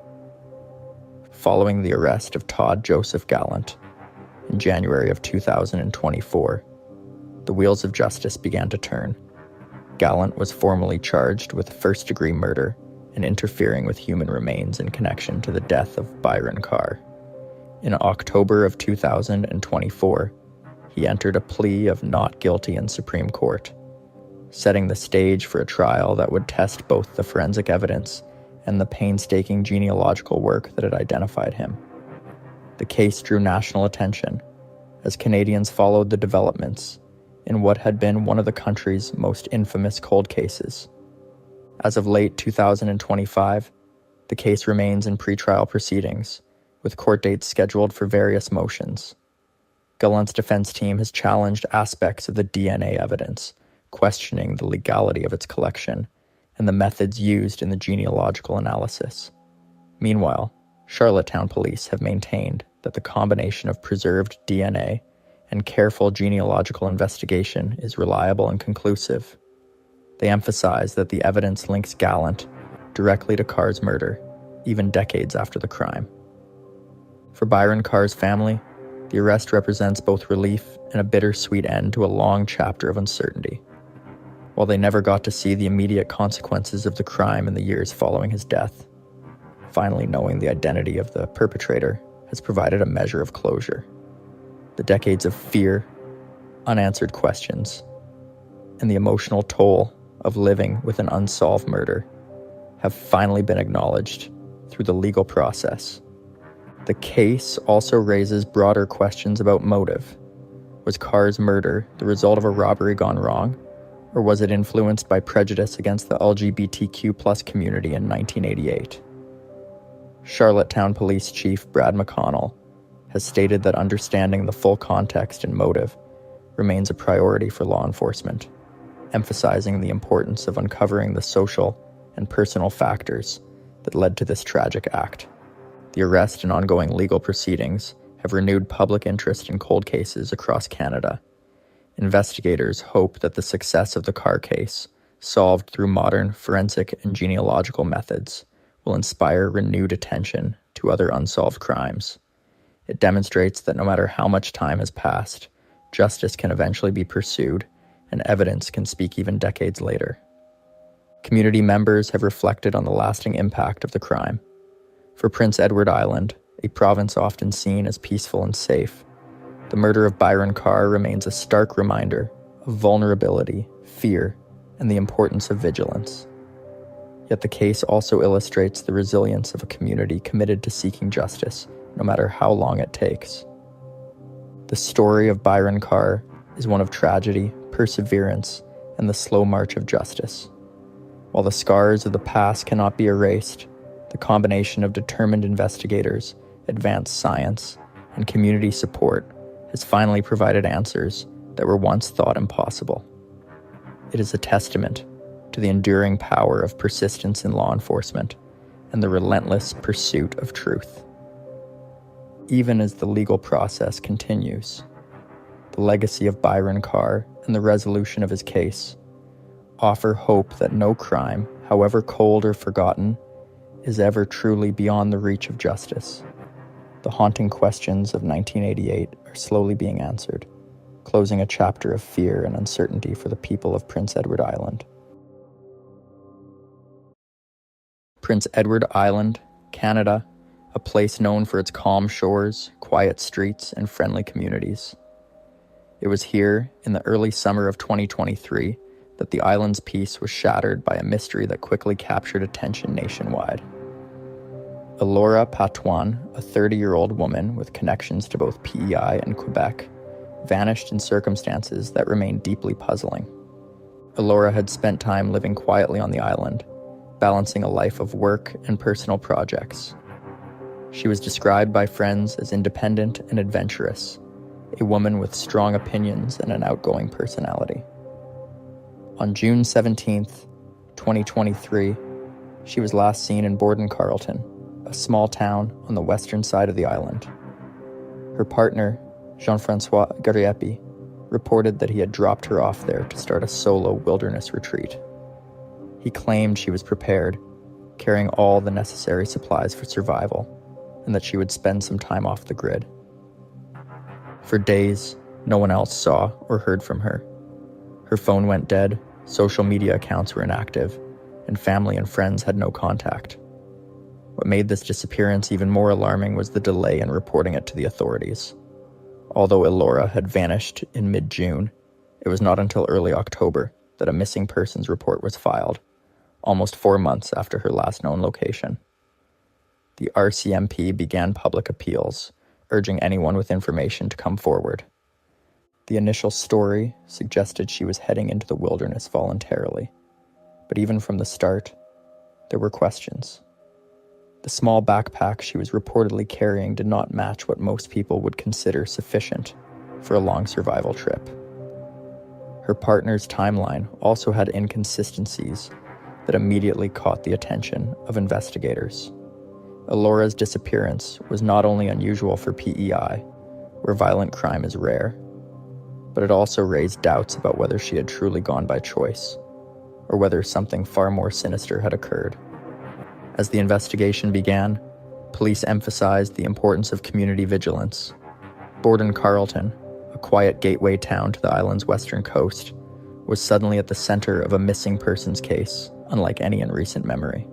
Following the arrest of Todd Joseph Gallant in January of 2024, the wheels of justice began to turn. Gallant was formally charged with first-degree murder and interfering with human remains in connection to the death of Byron Carr. In October of 2024, he entered a plea of not guilty in Supreme Court, setting the stage for a trial that would test both the forensic evidence and the painstaking genealogical work that had identified him. The case drew national attention as Canadians followed the developments in what had been one of the country's most infamous cold cases. As of late 2025, the case remains in pretrial proceedings, with court dates scheduled for various motions. Gallant's defense team has challenged aspects of the DNA evidence, questioning the legality of its collection and the methods used in the genealogical analysis. Meanwhile, Charlottetown police have maintained that the combination of preserved DNA and careful genealogical investigation is reliable and conclusive. They emphasize that the evidence links Gallant directly to Carr's murder, even decades after the crime. For Byron Carr's family, the arrest represents both relief and a bittersweet end to a long chapter of uncertainty. While they never got to see the immediate consequences of the crime in the years following his death, finally knowing the identity of the perpetrator has provided a measure of closure. The decades of fear, unanswered questions, and the emotional toll of living with an unsolved murder have finally been acknowledged through the legal process. The case also raises broader questions about motive. Was Carr's murder the result of a robbery gone wrong, or was it influenced by prejudice against the LGBTQ+ community in 1988? Charlottetown Police Chief Brad McConnell has stated that understanding the full context and motive remains a priority for law enforcement, emphasizing the importance of uncovering the social and personal factors that led to this tragic act. The arrest and ongoing legal proceedings have renewed public interest in cold cases across Canada. Investigators hope that the success of the Carr case, solved through modern forensic and genealogical methods, will inspire renewed attention to other unsolved crimes. It demonstrates that no matter how much time has passed, justice can eventually be pursued, and evidence can speak even decades later. Community members have reflected on the lasting impact of the crime. For Prince Edward Island, a province often seen as peaceful and safe, the murder of Byron Carr remains a stark reminder of vulnerability, fear, and the importance of vigilance. Yet the case also illustrates the resilience of a community committed to seeking justice, no matter how long it takes. The story of Byron Carr is one of tragedy, perseverance, and the slow march of justice. While the scars of the past cannot be erased, the combination of determined investigators, advanced science, and community support has finally provided answers that were once thought impossible. It is a testament to the enduring power of persistence in law enforcement and the relentless pursuit of truth. Even as the legal process continues, the legacy of Byron Carr and the resolution of his case offer hope that no crime, however cold or forgotten, is ever truly beyond the reach of justice. The haunting questions of 1988 are slowly being answered, closing a chapter of fear and uncertainty for the people of Prince Edward Island. Prince Edward Island, Canada, a place known for its calm shores, quiet streets, and friendly communities. It was here, in the early summer of 2023, that the island's peace was shattered by a mystery that quickly captured attention nationwide. Élora Patoine, a 30-year-old woman with connections to both PEI and Quebec, vanished in circumstances that remained deeply puzzling. Élora had spent time living quietly on the island, balancing a life of work and personal projects. She was described by friends as independent and adventurous, a woman with strong opinions and an outgoing personality. On June 17th, 2023, she was last seen in Borden-Carleton, a small town on the western side of the island. Her partner, Jean-Francois Gariepi, reported that he had dropped her off there to start a solo wilderness retreat. He claimed she was prepared, carrying all the necessary supplies for survival, and that she would spend some time off the grid. For days, no one else saw or heard from her. Her phone went dead, social media accounts were inactive, and family and friends had no contact. What made this disappearance even more alarming was the delay in reporting it to the authorities. Although Élora had vanished in mid-June, it was not until early October that a missing persons report was filed, almost 4 months after her last known location. The RCMP began public appeals, urging anyone with information to come forward. The initial story suggested she was heading into the wilderness voluntarily, but even from the start, there were questions. The small backpack she was reportedly carrying did not match what most people would consider sufficient for a long survival trip. Her partner's timeline also had inconsistencies that immediately caught the attention of investigators. Élora's disappearance was not only unusual for PEI, where violent crime is rare, but it also raised doubts about whether she had truly gone by choice, or whether something far more sinister had occurred. As the investigation began, police emphasized the importance of community vigilance. Borden-Carleton, a quiet gateway town to the island's western coast, was suddenly at the center of a missing persons case, unlike any in recent memory.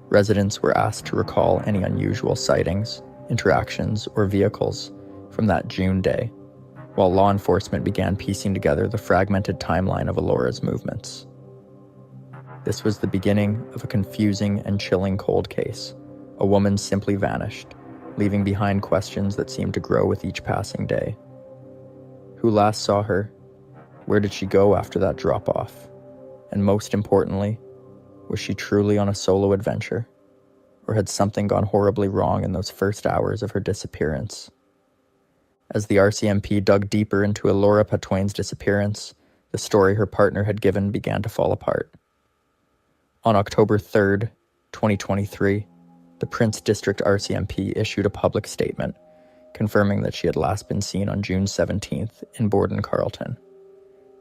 Residents were asked to recall any unusual sightings, interactions, or vehicles from that June day, while law enforcement began piecing together the fragmented timeline of Élora's movements. This was the beginning of a confusing and chilling cold case. A woman simply vanished, leaving behind questions that seemed to grow with each passing day. Who last saw her? Where did she go after that drop-off? And most importantly, was she truly on a solo adventure? Or had something gone horribly wrong in those first hours of her disappearance? As the RCMP dug deeper into Élora Patoine's disappearance, the story her partner had given began to fall apart. On October 3rd, 2023, the Prince District RCMP issued a public statement confirming that she had last been seen on June 17th in Borden-Carleton.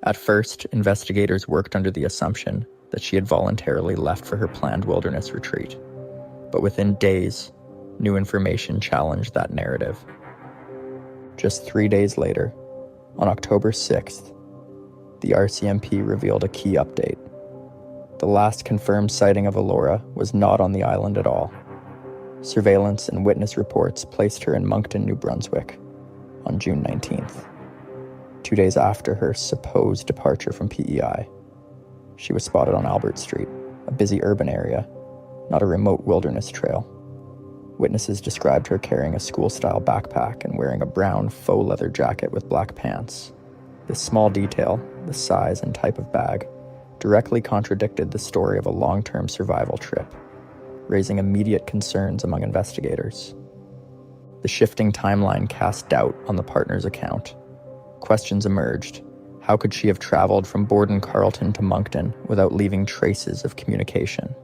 At first, investigators worked under the assumption that she had voluntarily left for her planned wilderness retreat. But within days, new information challenged that narrative. Just 3 days later, on October 6th, the RCMP revealed a key update. The last confirmed sighting of Élora was not on the island at all. surveillance and witness reports placed her in Moncton, New Brunswick, on June 19th, 2 days after her supposed departure from PEI. She was spotted on Albert Street, a busy urban area, not a remote wilderness trail. Witnesses described her carrying a school-style backpack and wearing a brown faux leather jacket with black pants. This small detail, the size and type of bag, directly contradicted the story of a long-term survival trip, raising immediate concerns among investigators. The shifting timeline cast doubt on the partner's account. Questions emerged. How could she have traveled from Borden-Carleton to Moncton without leaving traces of communication?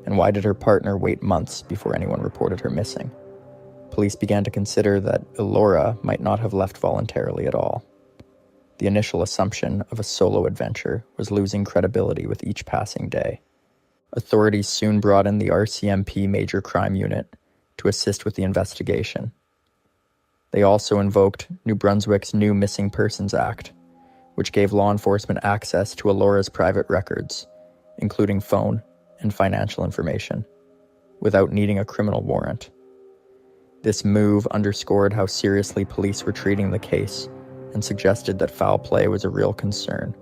And why did her partner wait months before anyone reported her missing? Police began to consider that Élora might not have left voluntarily at all. The initial assumption of a solo adventure was losing credibility with each passing day. Authorities soon brought in the RCMP Major Crime Unit to assist with the investigation. They also invoked New Brunswick's new Missing Persons Act, which gave law enforcement access to Élora's private records, including phone and financial information, without needing a criminal warrant. This move underscored how seriously police were treating the case and suggested that foul play was a real concern.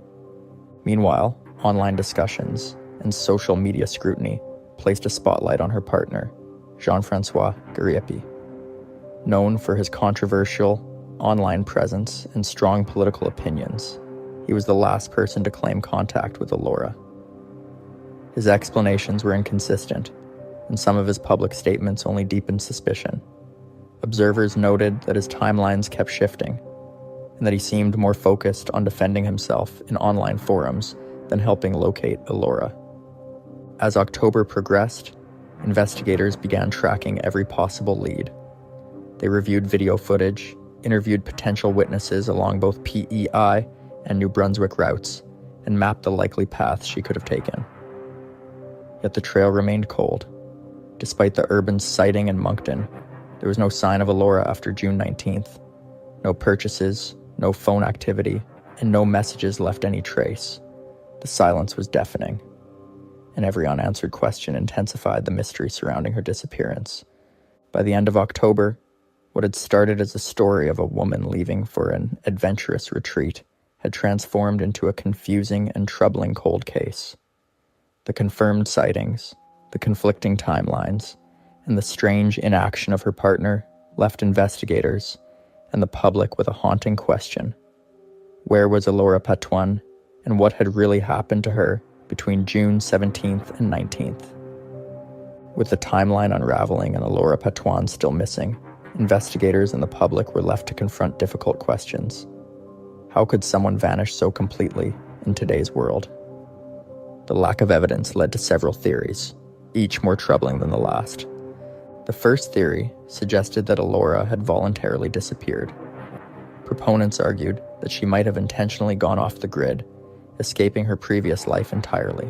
Meanwhile, online discussions and social media scrutiny placed a spotlight on her partner, Jean-François Gariepi. Known for his controversial online presence and strong political opinions, he was the last person to claim contact with Élora. His explanations were inconsistent, and some of his public statements only deepened suspicion. Observers noted that his timelines kept shifting, and that he seemed more focused on defending himself in online forums than helping locate Élora. As October progressed, investigators began tracking every possible lead. They reviewed video footage, interviewed potential witnesses along both PEI and New Brunswick routes, and mapped the likely paths she could have taken. Yet the trail remained cold. Despite the urban sighting in Moncton, there was no sign of Élora after June 19th. No purchases, no phone activity, and no messages left any trace. The silence was deafening, and every unanswered question intensified the mystery surrounding her disappearance. By the end of October, what had started as a story of a woman leaving for an adventurous retreat had transformed into a confusing and troubling cold case. The confirmed sightings, the conflicting timelines, and the strange inaction of her partner left investigators and the public with a haunting question. Where was Élora Patoine, and what had really happened to her between June 17th and 19th? With the timeline unraveling and Élora Patoine still missing, investigators and the public were left to confront difficult questions. How could someone vanish so completely in today's world? The lack of evidence led to several theories, each more troubling than the last. The first theory suggested that Élora had voluntarily disappeared. Proponents argued that she might have intentionally gone off the grid, escaping her previous life entirely.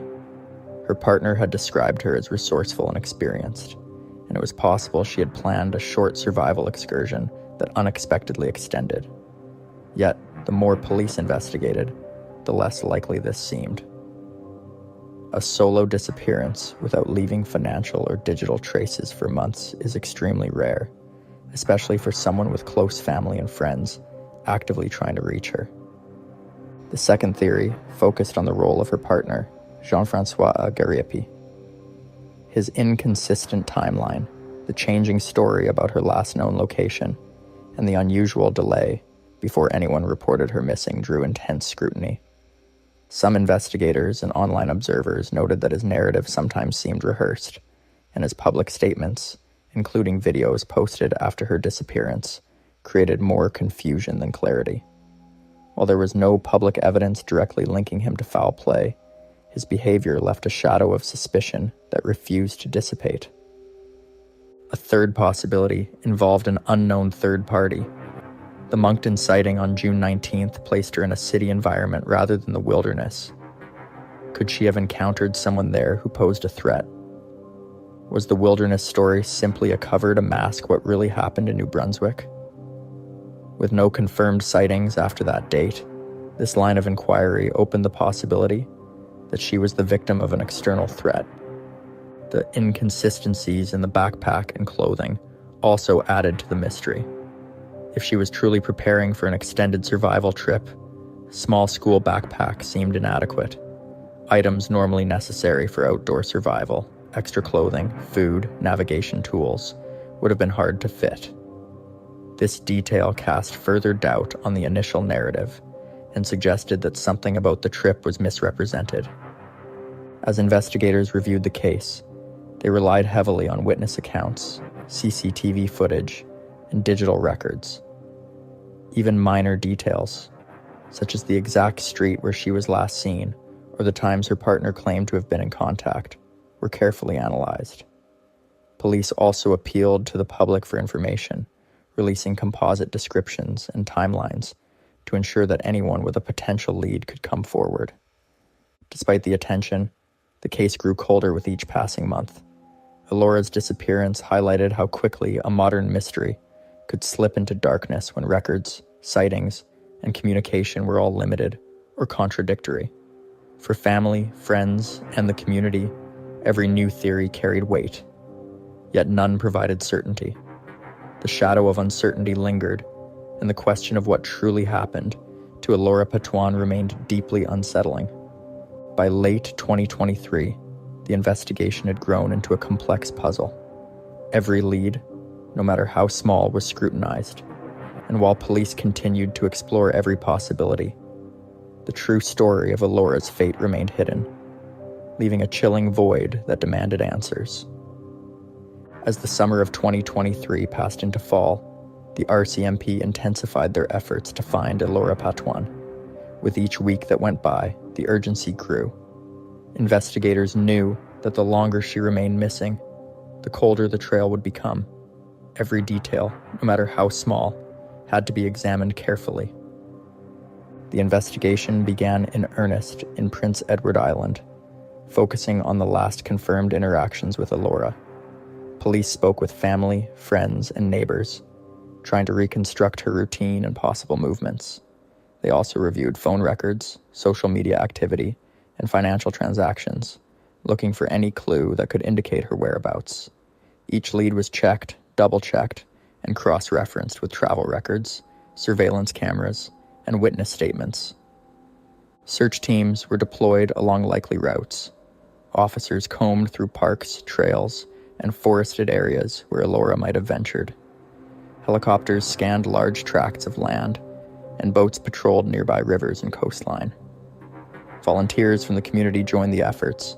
Her partner had described her as resourceful and experienced, and it was possible she had planned a short survival excursion that unexpectedly extended. Yet, the more police investigated, the less likely this seemed. A solo disappearance without leaving financial or digital traces for months is extremely rare, especially for someone with close family and friends actively trying to reach her. The second theory focused on the role of her partner, Jean-François Gariepi. His inconsistent timeline, the changing story about her last known location, and the unusual delay before anyone reported her missing drew intense scrutiny. Some investigators and online observers noted that his narrative sometimes seemed rehearsed, and his public statements, including videos posted after her disappearance, created more confusion than clarity. While there was no public evidence directly linking him to foul play, his behavior left a shadow of suspicion that refused to dissipate. A third possibility involved an unknown third party. The Moncton sighting on June 19th placed her in a city environment rather than the wilderness. Could she have encountered someone there who posed a threat? Was the wilderness story simply a cover to mask what really happened in New Brunswick? With no confirmed sightings after that date, this line of inquiry opened the possibility that she was the victim of an external threat. The inconsistencies in the backpack and clothing also added to the mystery. If she was truly preparing for an extended survival trip, a small school backpack seemed inadequate. Items normally necessary for outdoor survival, extra clothing, food, navigation tools, would have been hard to fit. This detail cast further doubt on the initial narrative and suggested that something about the trip was misrepresented. As investigators reviewed the case, they relied heavily on witness accounts, CCTV footage, and digital records. Even minor details, such as the exact street where she was last seen or the times her partner claimed to have been in contact, were carefully analyzed. Police also appealed to the public for information, releasing composite descriptions and timelines to ensure that anyone with a potential lead could come forward. Despite the attention, the case grew colder with each passing month. Élora's disappearance highlighted how quickly a modern mystery could slip into darkness when records, sightings, and communication were all limited or contradictory. For family, friends, and the community, every new theory carried weight, yet none provided certainty. The shadow of uncertainty lingered, and the question of what truly happened to Élora Patoine remained deeply unsettling. By late 2023, the investigation had grown into a complex puzzle. Every lead, no matter how small, was scrutinized, and while police continued to explore every possibility, the true story of Élora's fate remained hidden, leaving a chilling void that demanded answers. As the summer of 2023 passed into fall, the RCMP intensified their efforts to find Élora Patoine. With each week that went by, the urgency grew. Investigators knew that the longer she remained missing, the colder the trail would become. Every detail, no matter how small, had to be examined carefully. The investigation began in earnest in Prince Edward Island, focusing on the last confirmed interactions with Élora. Police spoke with family, friends, and neighbors, trying to reconstruct her routine and possible movements. They also reviewed phone records, social media activity, and financial transactions, looking for any clue that could indicate her whereabouts. Each lead was checked, double-checked, and cross-referenced with travel records, surveillance cameras, and witness statements. Search teams were deployed along likely routes. Officers combed through parks, trails, and forested areas where Élora might have ventured. Helicopters scanned large tracts of land, and boats patrolled nearby rivers and coastline. Volunteers from the community joined the efforts,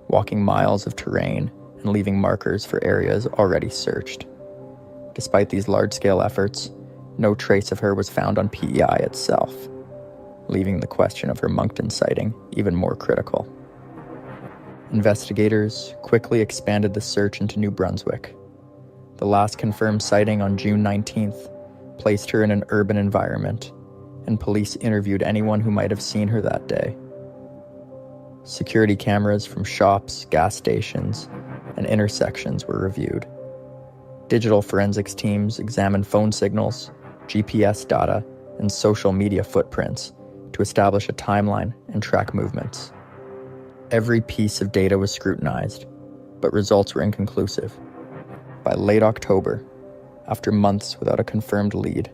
walking miles of terrain and leaving markers for areas already searched. Despite these large-scale efforts, no trace of her was found on PEI itself, leaving the question of her Moncton sighting even more critical. Investigators quickly expanded the search into New Brunswick. The last confirmed sighting on June 19th placed her in an urban environment, and police interviewed anyone who might have seen her that day. Security cameras from shops, gas stations, and intersections were reviewed. Digital forensics teams examined phone signals, GPS data, and social media footprints to establish a timeline and track movements. Every piece of data was scrutinized, but results were inconclusive. By late October, after months without a confirmed lead,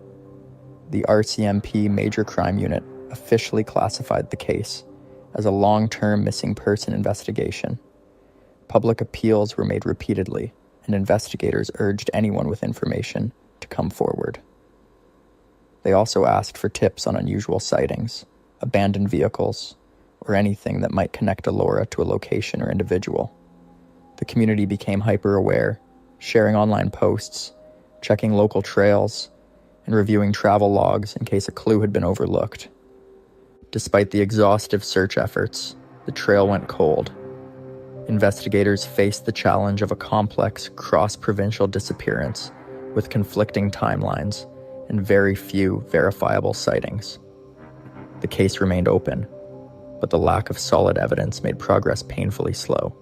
the RCMP Major Crime Unit officially classified the case as a long-term missing person investigation. Public appeals were made repeatedly, and investigators urged anyone with information to come forward. They also asked for tips on unusual sightings, abandoned vehicles, or anything that might connect Élora to a location or individual. The community became hyper-aware, sharing online posts, checking local trails, and reviewing travel logs in case a clue had been overlooked. Despite the exhaustive search efforts, the trail went cold. Investigators faced the challenge of a complex, cross-provincial disappearance with conflicting timelines and very few verifiable sightings. The case remained open, but the lack of solid evidence made progress painfully slow.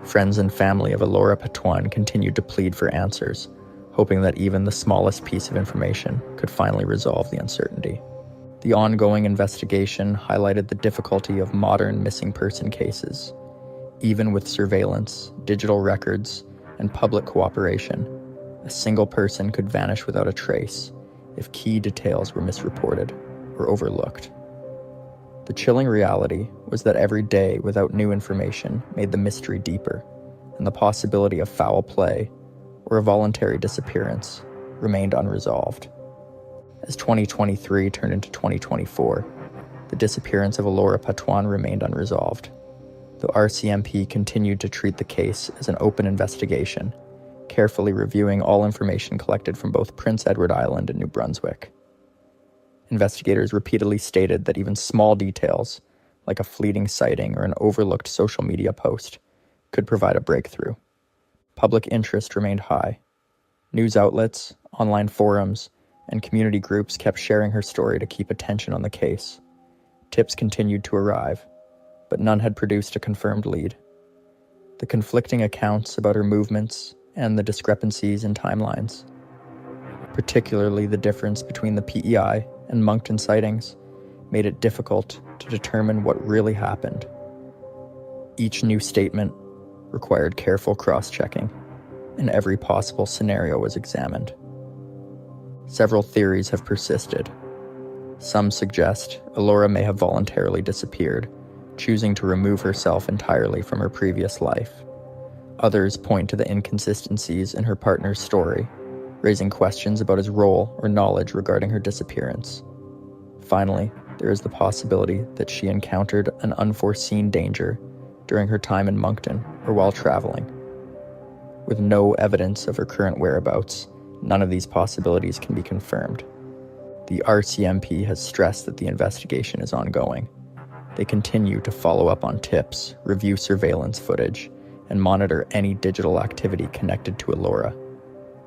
Friends and family of Élora Patoine continued to plead for answers, hoping that even the smallest piece of information could finally resolve the uncertainty. The ongoing investigation highlighted the difficulty of modern missing person cases. Even with surveillance, digital records, and public cooperation, a single person could vanish without a trace if key details were misreported or overlooked. The chilling reality was that every day without new information made the mystery deeper, and the possibility of foul play or a voluntary disappearance remained unresolved. As 2023 turned into 2024, the disappearance of Élora Patoine remained unresolved. The RCMP continued to treat the case as an open investigation, carefully reviewing all information collected from both Prince Edward Island and New Brunswick. Investigators repeatedly stated that even small details, like a fleeting sighting or an overlooked social media post, could provide a breakthrough. Public interest remained high. News outlets, online forums, and community groups kept sharing her story to keep attention on the case. Tips continued to arrive, but none had produced a confirmed lead. The conflicting accounts about her movements and the discrepancies in timelines, particularly the difference between the PEI and Moncton sightings, made it difficult to determine what really happened. Each new statement required careful cross-checking, and every possible scenario was examined. Several theories have persisted. Some suggest Élora may have voluntarily disappeared, choosing to remove herself entirely from her previous life. Others point to the inconsistencies in her partner's story, raising questions about his role or knowledge regarding her disappearance. Finally, there is the possibility that she encountered an unforeseen danger during her time in Moncton or while traveling. With no evidence of her current whereabouts, none of these possibilities can be confirmed. The RCMP has stressed that the investigation is ongoing. They continue to follow up on tips, review surveillance footage, and monitor any digital activity connected to Élora.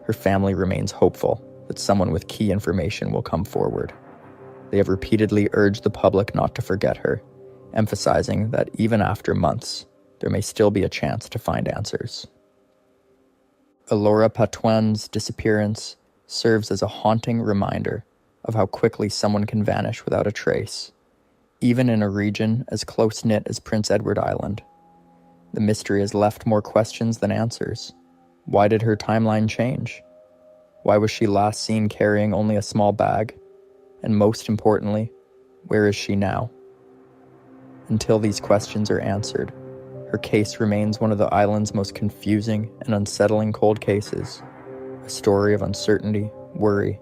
Her family remains hopeful that someone with key information will come forward. They have repeatedly urged the public not to forget her, emphasizing that even after months, there may still be a chance to find answers. Élora Patoine's disappearance serves as a haunting reminder of how quickly someone can vanish without a trace, even in a region as close-knit as Prince Edward Island. The mystery has left more questions than answers. Why did her timeline change? Why was she last seen carrying only a small bag? And most importantly, where is she now? Until these questions are answered, her case remains one of the island's most confusing and unsettling cold cases, a story of uncertainty, worry,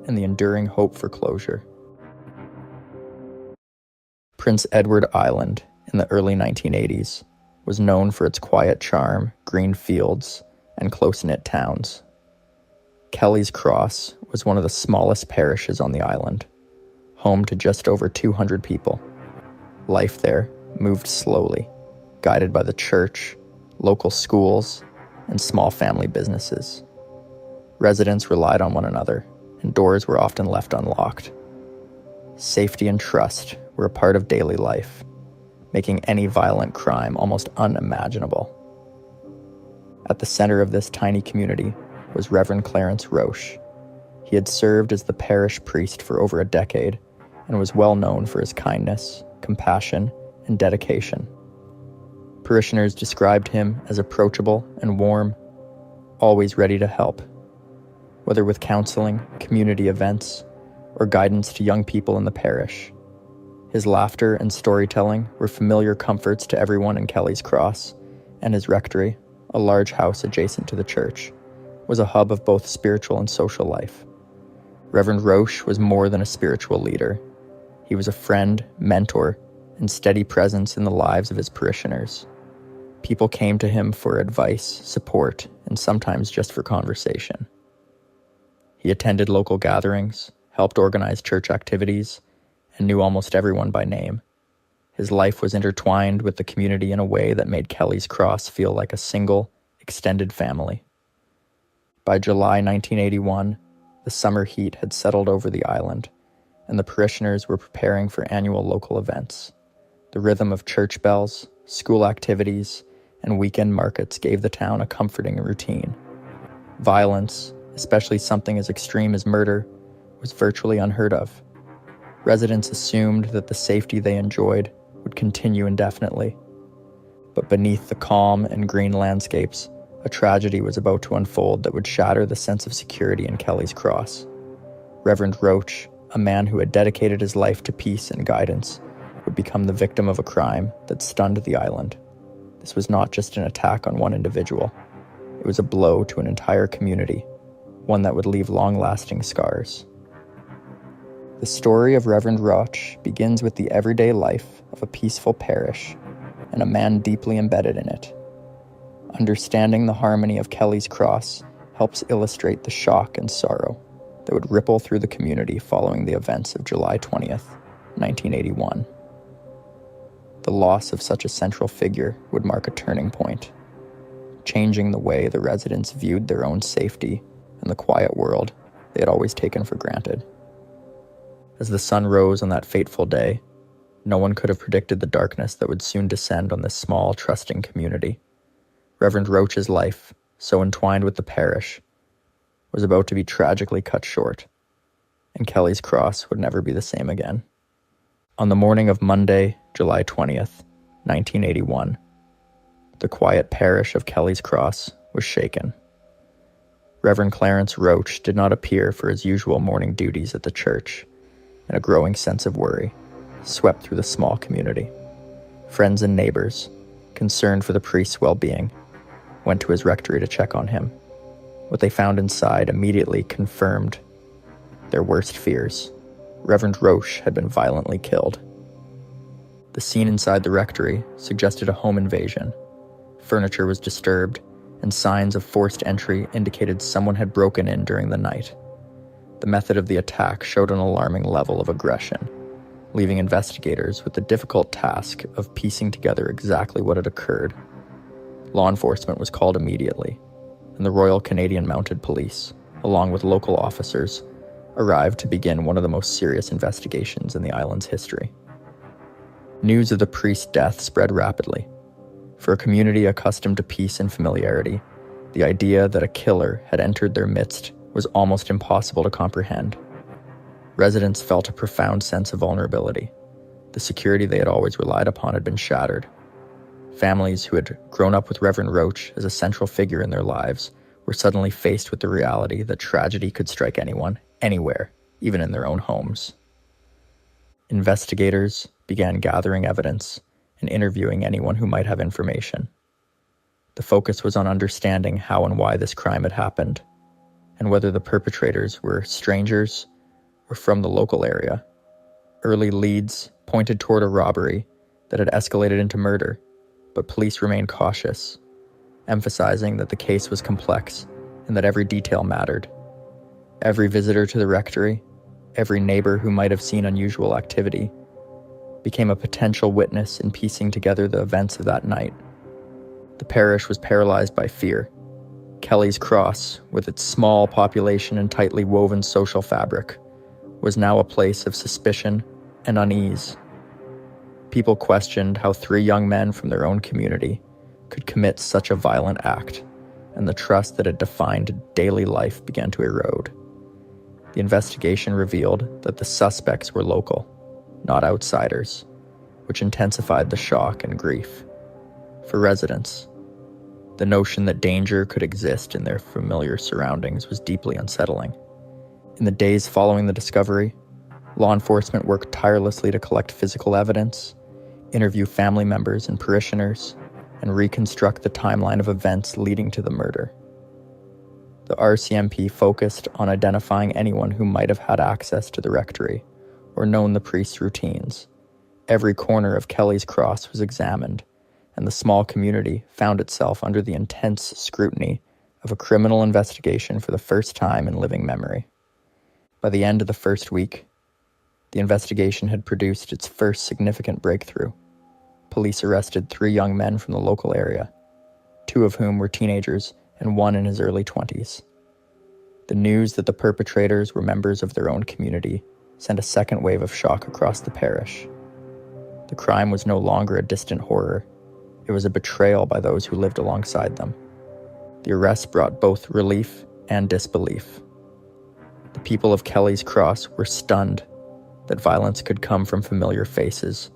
and the enduring hope for closure. Prince Edward Island, in the early 1980s, was known for its quiet charm, green fields, and close-knit towns. Kelly's Cross was one of the smallest parishes on the island, home to just over 200 people. Life there moved slowly, guided by the church, local schools, and small family businesses. Residents relied on one another, and doors were often left unlocked. Safety and trust were a part of daily life, making any violent crime almost unimaginable. At the center of this tiny community was Reverend Clarence Roche. He had served as the parish priest for over a decade and was well known for his kindness, compassion, and dedication. Parishioners described him as approachable and warm, always ready to help, whether with counseling, community events, or guidance to young people in the parish. His laughter and storytelling were familiar comforts to everyone in Kelly's Cross, and his rectory, a large house adjacent to the church, was a hub of both spiritual and social life. Reverend Roche was more than a spiritual leader. He was a friend, mentor, and steady presence in the lives of his parishioners. People came to him for advice, support, and sometimes just for conversation. He attended local gatherings, helped organize church activities, and knew almost everyone by name. His life was intertwined with the community in a way that made Kelly's Cross feel like a single, extended family. By July 1981, the summer heat had settled over the island, and the parishioners were preparing for annual local events. The rhythm of church bells, school activities, and weekend markets gave the town a comforting routine. Violence, especially something as extreme as murder, was virtually unheard of. Residents assumed that the safety they enjoyed would continue indefinitely. But beneath the calm and green landscapes, a tragedy was about to unfold that would shatter the sense of security in Kelly's Cross. Reverend Roach, a man who had dedicated his life to peace and guidance, would become the victim of a crime that stunned the island. This was not just an attack on one individual. It was a blow to an entire community, one that would leave long-lasting scars. The story of Reverend Roach begins with the everyday life of a peaceful parish and a man deeply embedded in it. Understanding the harmony of Kelly's Cross helps illustrate the shock and sorrow that would ripple through the community following the events of July 20th, 1981. The loss of such a central figure would mark a turning point, changing the way the residents viewed their own safety and the quiet world they had always taken for granted. As the sun rose on that fateful day, no one could have predicted the darkness that would soon descend on this small, trusting community. Reverend Roach's life, so entwined with the parish, was about to be tragically cut short, and Kelly's Cross would never be the same again. On the morning of Monday, July 20th, 1981, the quiet parish of Kelly's Cross was shaken. Reverend Clarence Roach did not appear for his usual morning duties at the church, and a growing sense of worry swept through the small community. Friends and neighbors, concerned for the priest's well-being, went to his rectory to check on him. What they found inside immediately confirmed their worst fears. Reverend Roach had been violently killed. The scene inside the rectory suggested a home invasion. Furniture was disturbed, and signs of forced entry indicated someone had broken in during the night. The method of the attack showed an alarming level of aggression, leaving investigators with the difficult task of piecing together exactly what had occurred. Law enforcement was called immediately, and the Royal Canadian Mounted Police, along with local officers, arrived to begin one of the most serious investigations in the island's history. News of the priest's death spread rapidly. For a community accustomed to peace and familiarity, the idea that a killer had entered their midst was almost impossible to comprehend. Residents felt a profound sense of vulnerability. The security they had always relied upon had been shattered. Families who had grown up with Reverend Roach as a central figure in their lives were suddenly faced with the reality that tragedy could strike anyone, anywhere, even in their own homes. Investigators began gathering evidence and interviewing anyone who might have information. The focus was on understanding how and why this crime had happened, and whether the perpetrators were strangers or from the local area. Early leads pointed toward a robbery that had escalated into murder, but police remained cautious, emphasizing that the case was complex and that every detail mattered. Every visitor to the rectory, every neighbor who might have seen unusual activity, became a potential witness in piecing together the events of that night. The parish was paralyzed by fear. Kelly's Cross, with its small population and tightly woven social fabric, was now a place of suspicion and unease. People questioned how 3 young men from their own community could commit such a violent act, and the trust that had defined daily life began to erode. The investigation revealed that the suspects were local, not outsiders, which intensified the shock and grief. For residents, the notion that danger could exist in their familiar surroundings was deeply unsettling. In the days following the discovery, law enforcement worked tirelessly to collect physical evidence, interview family members and parishioners, and reconstruct the timeline of events leading to the murder. The RCMP focused on identifying anyone who might have had access to the rectory or known the priest's routines. Every corner of Kelly's Cross was examined, and the small community found itself under the intense scrutiny of a criminal investigation for the first time in living memory. By the end of the first week, the investigation had produced its first significant breakthrough. Police arrested 3 young men from the local area, 2 of whom were teenagers and 1 in his early 20s. The news that the perpetrators were members of their own community sent a second wave of shock across the parish. The crime was no longer a distant horror. It was a betrayal by those who lived alongside them. The arrests brought both relief and disbelief. The people of Kelly's Cross were stunned that violence could come from familiar faces,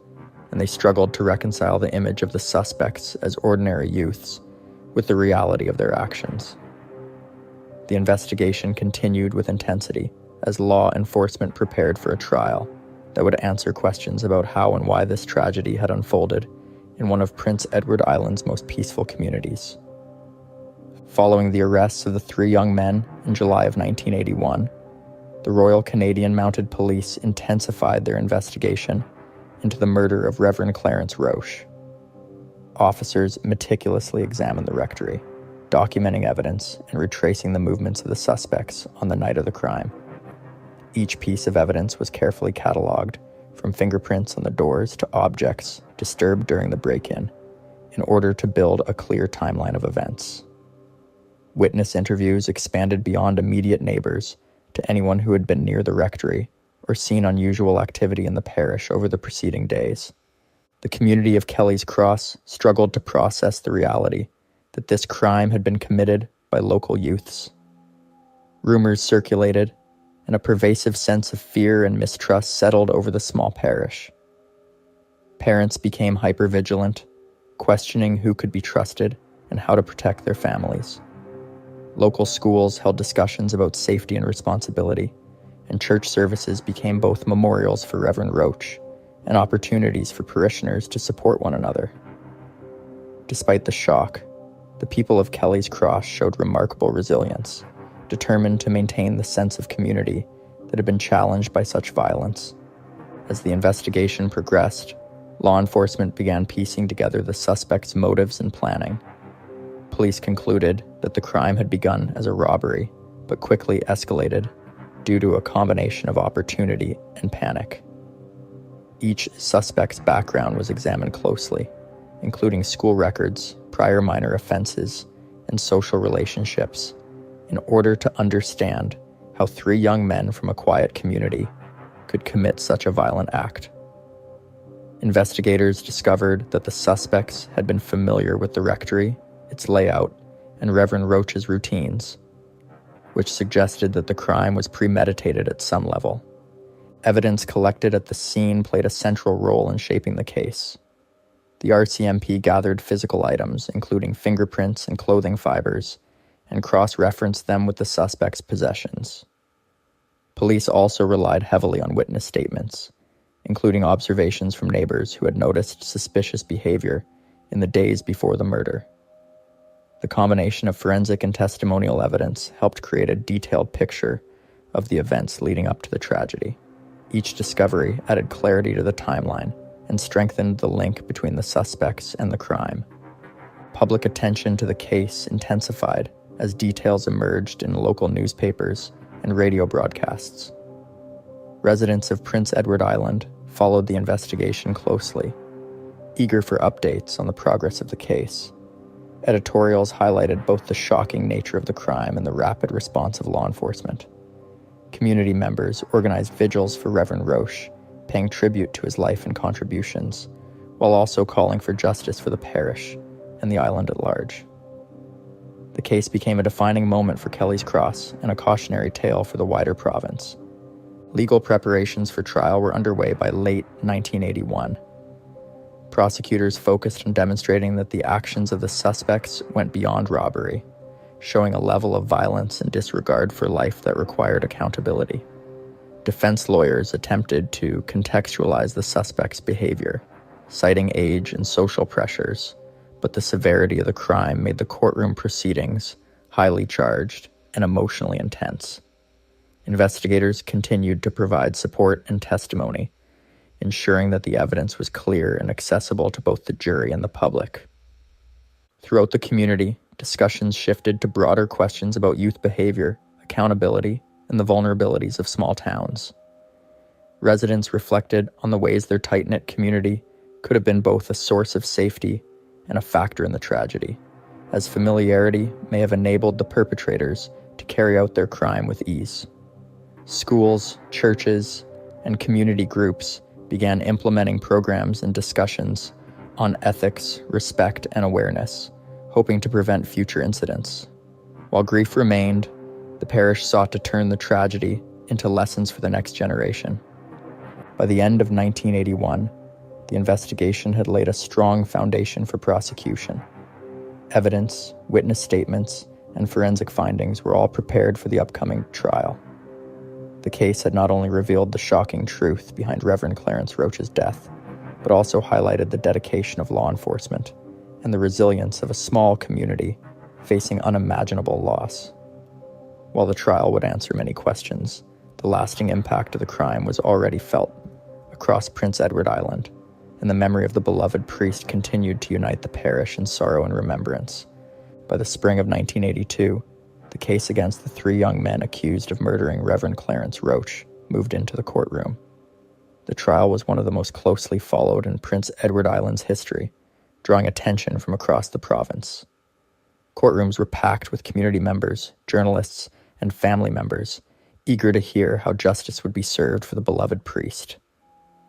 and they struggled to reconcile the image of the suspects as ordinary youths with the reality of their actions. The investigation continued with intensity as law enforcement prepared for a trial that would answer questions about how and why this tragedy had unfolded in one of Prince Edward Island's most peaceful communities. Following the arrests of the 3 young men in July of 1981, the Royal Canadian Mounted Police intensified their investigation into the murder of Reverend Clarence Roche. Officers meticulously examined the rectory, documenting evidence and retracing the movements of the suspects on the night of the crime. Each piece of evidence was carefully catalogued, from fingerprints on the doors to objects disturbed during the break-in, in order to build a clear timeline of events. Witness interviews expanded beyond immediate neighbors to anyone who had been near the rectory or seen unusual activity in the parish over the preceding days. The community of Kelly's Cross struggled to process the reality that this crime had been committed by local youths. Rumors circulated, and a pervasive sense of fear and mistrust settled over the small parish. Parents became hypervigilant, questioning who could be trusted and how to protect their families. Local schools held discussions about safety and responsibility, and church services became both memorials for Reverend Roche and opportunities for parishioners to support one another. Despite the shock, the people of Kelly's Cross showed remarkable resilience, determined to maintain the sense of community that had been challenged by such violence. As the investigation progressed, law enforcement began piecing together the suspects' motives and planning. Police concluded that the crime had begun as a robbery, but quickly escalated due to a combination of opportunity and panic. Each suspect's background was examined closely, including school records, prior minor offenses, and social relationships, in order to understand how 3 young men from a quiet community could commit such a violent act. Investigators discovered that the suspects had been familiar with the rectory, its layout, and Reverend Roche's routines, which suggested that the crime was premeditated at some level. Evidence collected at the scene played a central role in shaping the case. The RCMP gathered physical items, including fingerprints and clothing fibers, and cross-referenced them with the suspect's possessions. Police also relied heavily on witness statements, including observations from neighbors who had noticed suspicious behavior in the days before the murder. The combination of forensic and testimonial evidence helped create a detailed picture of the events leading up to the tragedy. Each discovery added clarity to the timeline and strengthened the link between the suspects and the crime. Public attention to the case intensified as details emerged in local newspapers and radio broadcasts. Residents of Prince Edward Island followed the investigation closely, eager for updates on the progress of the case. Editorials highlighted both the shocking nature of the crime and the rapid response of law enforcement. Community members organized vigils for Reverend Roche, paying tribute to his life and contributions, while also calling for justice for the parish and the island at large. The case became a defining moment for Kelly's Cross and a cautionary tale for the wider province. Legal preparations for trial were underway by late 1981. Prosecutors focused on demonstrating that the actions of the suspects went beyond robbery, showing a level of violence and disregard for life that required accountability. Defense lawyers attempted to contextualize the suspects' behavior, citing age and social pressures, but the severity of the crime made the courtroom proceedings highly charged and emotionally intense. Investigators continued to provide support and testimony, ensuring that the evidence was clear and accessible to both the jury and the public. Throughout the community, discussions shifted to broader questions about youth behavior, accountability, and the vulnerabilities of small towns. Residents reflected on the ways their tight-knit community could have been both a source of safety and a factor in the tragedy, as familiarity may have enabled the perpetrators to carry out their crime with ease. Schools, churches, and community groups began implementing programs and discussions on ethics, respect, and awareness, hoping to prevent future incidents. While grief remained, the parish sought to turn the tragedy into lessons for the next generation. By the end of 1981, the investigation had laid a strong foundation for prosecution. Evidence, witness statements, and forensic findings were all prepared for the upcoming trial. The case had not only revealed the shocking truth behind Reverend Clarence Roach's death, but also highlighted the dedication of law enforcement and the resilience of a small community facing unimaginable loss. While the trial would answer many questions, the lasting impact of the crime was already felt across Prince Edward Island, and the memory of the beloved priest continued to unite the parish in sorrow and remembrance. By the spring of 1982, the case against the 3 young men accused of murdering Reverend Clarence Roach moved into the courtroom. The trial was one of the most closely followed in Prince Edward Island's history, drawing attention from across the province. Courtrooms were packed with community members, journalists, and family members, eager to hear how justice would be served for the beloved priest.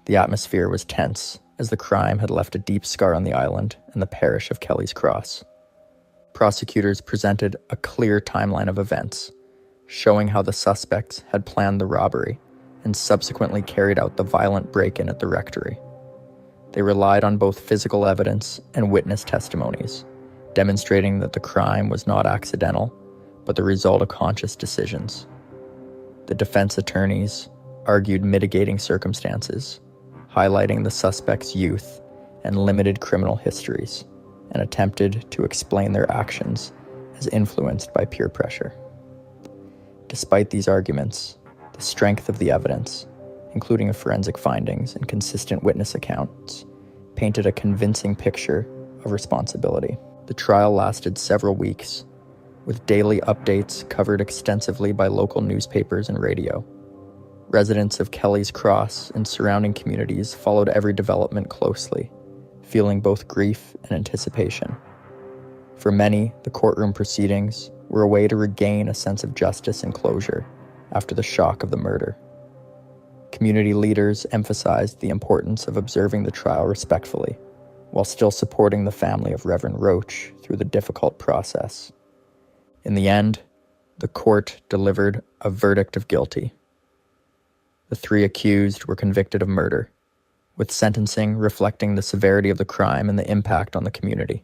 The atmosphere was tense, as the crime had left a deep scar on the island and the parish of Kelly's Cross. Prosecutors presented a clear timeline of events, showing how the suspects had planned the robbery and subsequently carried out the violent break-in at the rectory. They relied on both physical evidence and witness testimonies, demonstrating that the crime was not accidental, but the result of conscious decisions. The defense attorneys argued mitigating circumstances, highlighting the suspects' youth and limited criminal histories, and attempted to explain their actions as influenced by peer pressure. Despite these arguments, the strength of the evidence, including forensic findings and consistent witness accounts, painted a convincing picture of responsibility. The trial lasted several weeks, with daily updates covered extensively by local newspapers and radio. Residents of Kelly's Cross and surrounding communities followed every development closely, feeling both grief and anticipation. For many, the courtroom proceedings were a way to regain a sense of justice and closure after the shock of the murder. Community leaders emphasized the importance of observing the trial respectfully, while still supporting the family of Reverend Roach through the difficult process. In the end, the court delivered a verdict of guilty. The 3 accused were convicted of murder, with sentencing reflecting the severity of the crime and the impact on the community.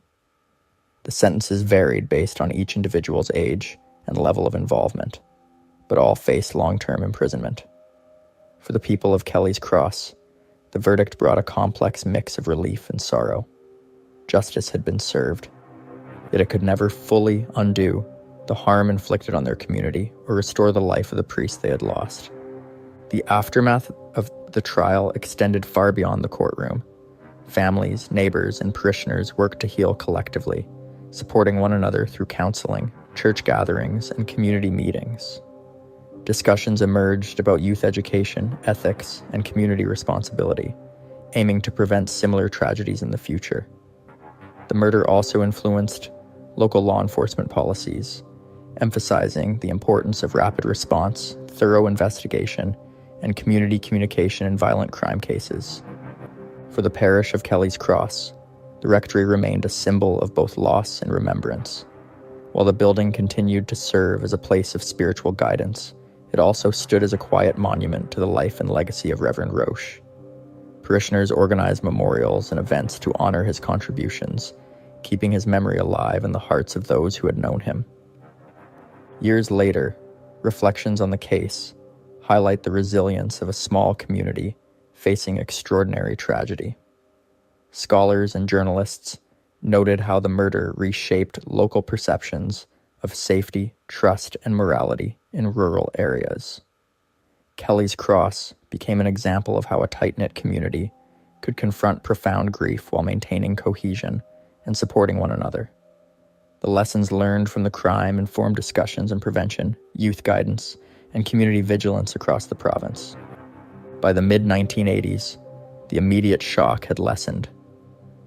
The sentences varied based on each individual's age and level of involvement, but all faced long-term imprisonment. For the people of Kelly's Cross, the verdict brought a complex mix of relief and sorrow. Justice had been served, yet it could never fully undo the harm inflicted on their community or restore the life of the priest they had lost. The aftermath of the trial extended far beyond the courtroom. Families, neighbors, and parishioners worked to heal collectively, supporting one another through counseling, church gatherings, and community meetings. Discussions emerged about youth education, ethics, and community responsibility, aiming to prevent similar tragedies in the future. The murder also influenced local law enforcement policies, emphasizing the importance of rapid response, thorough investigation, and community communication in violent crime cases. For the parish of Kelly's Cross, the rectory remained a symbol of both loss and remembrance. While the building continued to serve as a place of spiritual guidance, it also stood as a quiet monument to the life and legacy of Reverend Roach. Parishioners organized memorials and events to honor his contributions, keeping his memory alive in the hearts of those who had known him. Years later, reflections on the case highlight the resilience of a small community facing extraordinary tragedy. Scholars and journalists noted how the murder reshaped local perceptions of safety, trust, and morality in rural areas. Kelly's Cross became an example of how a tight-knit community could confront profound grief while maintaining cohesion and supporting one another. The lessons learned from the crime informed discussions on prevention, youth guidance, and community vigilance across the province. By the mid-1980s, the immediate shock had lessened,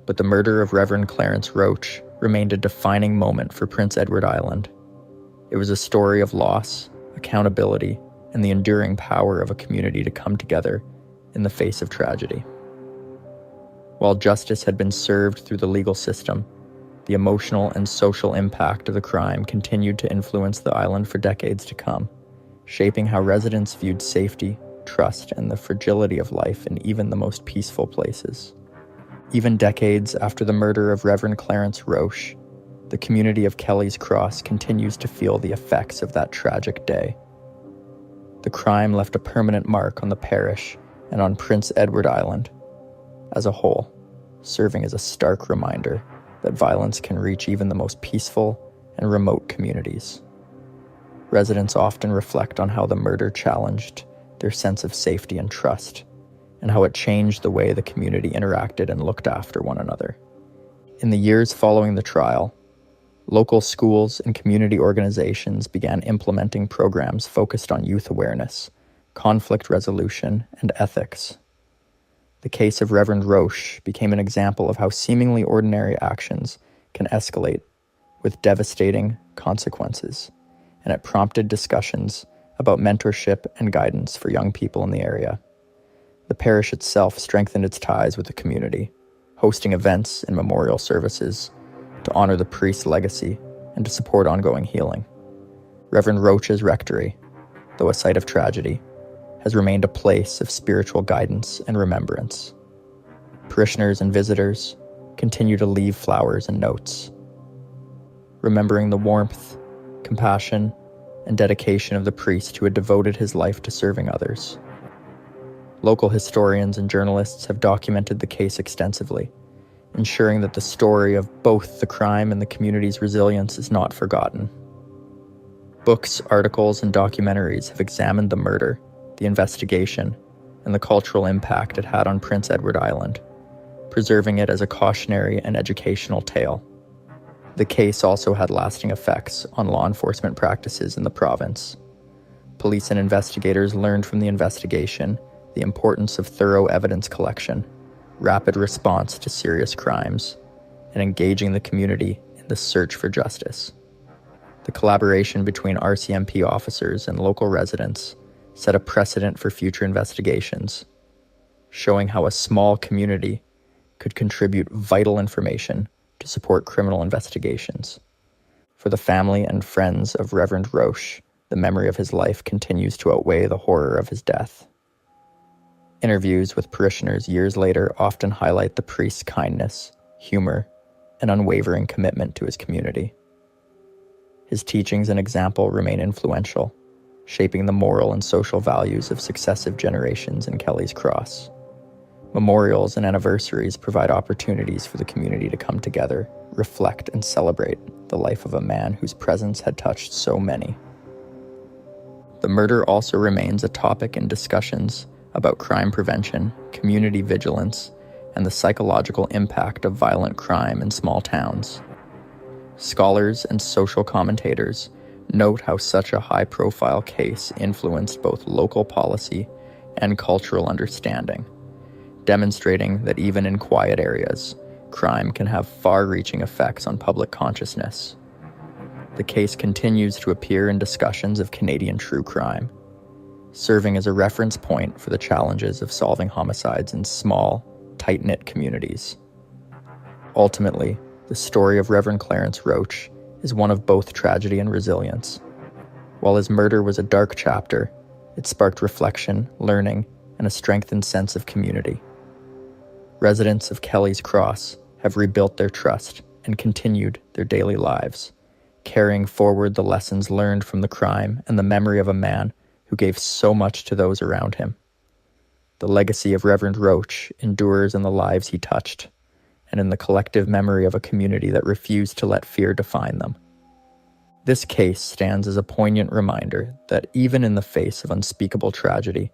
but the murder of Reverend Clarence Roach remained a defining moment for Prince Edward Island. It was a story of loss, accountability, and the enduring power of a community to come together in the face of tragedy. While justice had been served through the legal system, the emotional and social impact of the crime continued to influence the island for decades to come, shaping how residents viewed safety, trust, and the fragility of life in even the most peaceful places. Even decades after the murder of Reverend Clarence Roche, the community of Kelly's Cross continues to feel the effects of that tragic day. The crime left a permanent mark on the parish and on Prince Edward Island as a whole, serving as a stark reminder that violence can reach even the most peaceful and remote communities. Residents often reflect on how the murder challenged their sense of safety and trust, and how it changed the way the community interacted and looked after one another. In the years following the trial, local schools and community organizations began implementing programs focused on youth awareness, conflict resolution, and ethics. The case of Reverend Roche became an example of how seemingly ordinary actions can escalate with devastating consequences, and it prompted discussions about mentorship and guidance for young people in the area. The parish itself strengthened its ties with the community, hosting events and memorial services to honor the priest's legacy and to support ongoing healing. Reverend Roche's rectory, though a site of tragedy, has remained a place of spiritual guidance and remembrance. Parishioners and visitors continue to leave flowers and notes, remembering the warmth, compassion, and dedication of the priest who had devoted his life to serving others. Local historians and journalists have documented the case extensively, ensuring that the story of both the crime and the community's resilience is not forgotten. Books, articles, and documentaries have examined the murder, the investigation, and the cultural impact it had on Prince Edward Island, preserving it as a cautionary and educational tale. The case also had lasting effects on law enforcement practices in the province. Police and investigators learned from the investigation the importance of thorough evidence collection, rapid response to serious crimes, and engaging the community in the search for justice. The collaboration between RCMP officers and local residents set a precedent for future investigations, showing how a small community could contribute vital information to support criminal investigations. For the family and friends of Reverend Roche, the memory of his life continues to outweigh the horror of his death. Interviews with parishioners years later often highlight the priest's kindness, humor, and unwavering commitment to his community. His teachings and example remain influential, shaping the moral and social values of successive generations in Kelly's Cross. Memorials and anniversaries provide opportunities for the community to come together, reflect, and celebrate the life of a man whose presence had touched so many. The murder also remains a topic in discussions about crime prevention, community vigilance, and the psychological impact of violent crime in small towns. Scholars and social commentators note how such a high-profile case influenced both local policy and cultural understanding, demonstrating that even in quiet areas, crime can have far-reaching effects on public consciousness. The case continues to appear in discussions of Canadian true crime, serving as a reference point for the challenges of solving homicides in small, tight-knit communities. Ultimately, the story of Reverend Clarence Roche is one of both tragedy and resilience. While his murder was a dark chapter, it sparked reflection, learning, and a strengthened sense of community. Residents of Kelly's Cross have rebuilt their trust and continued their daily lives, carrying forward the lessons learned from the crime and the memory of a man who gave so much to those around him. The legacy of Reverend Roche endures in the lives he touched, and in the collective memory of a community that refused to let fear define them. This case stands as a poignant reminder that even in the face of unspeakable tragedy,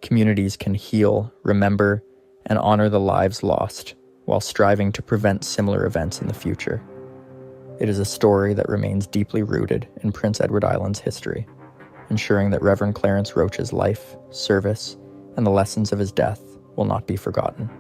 communities can heal, remember, and honor the lives lost while striving to prevent similar events in the future. It is a story that remains deeply rooted in Prince Edward Island's history, ensuring that Reverend Clarence Roche's life, service, and the lessons of his death will not be forgotten.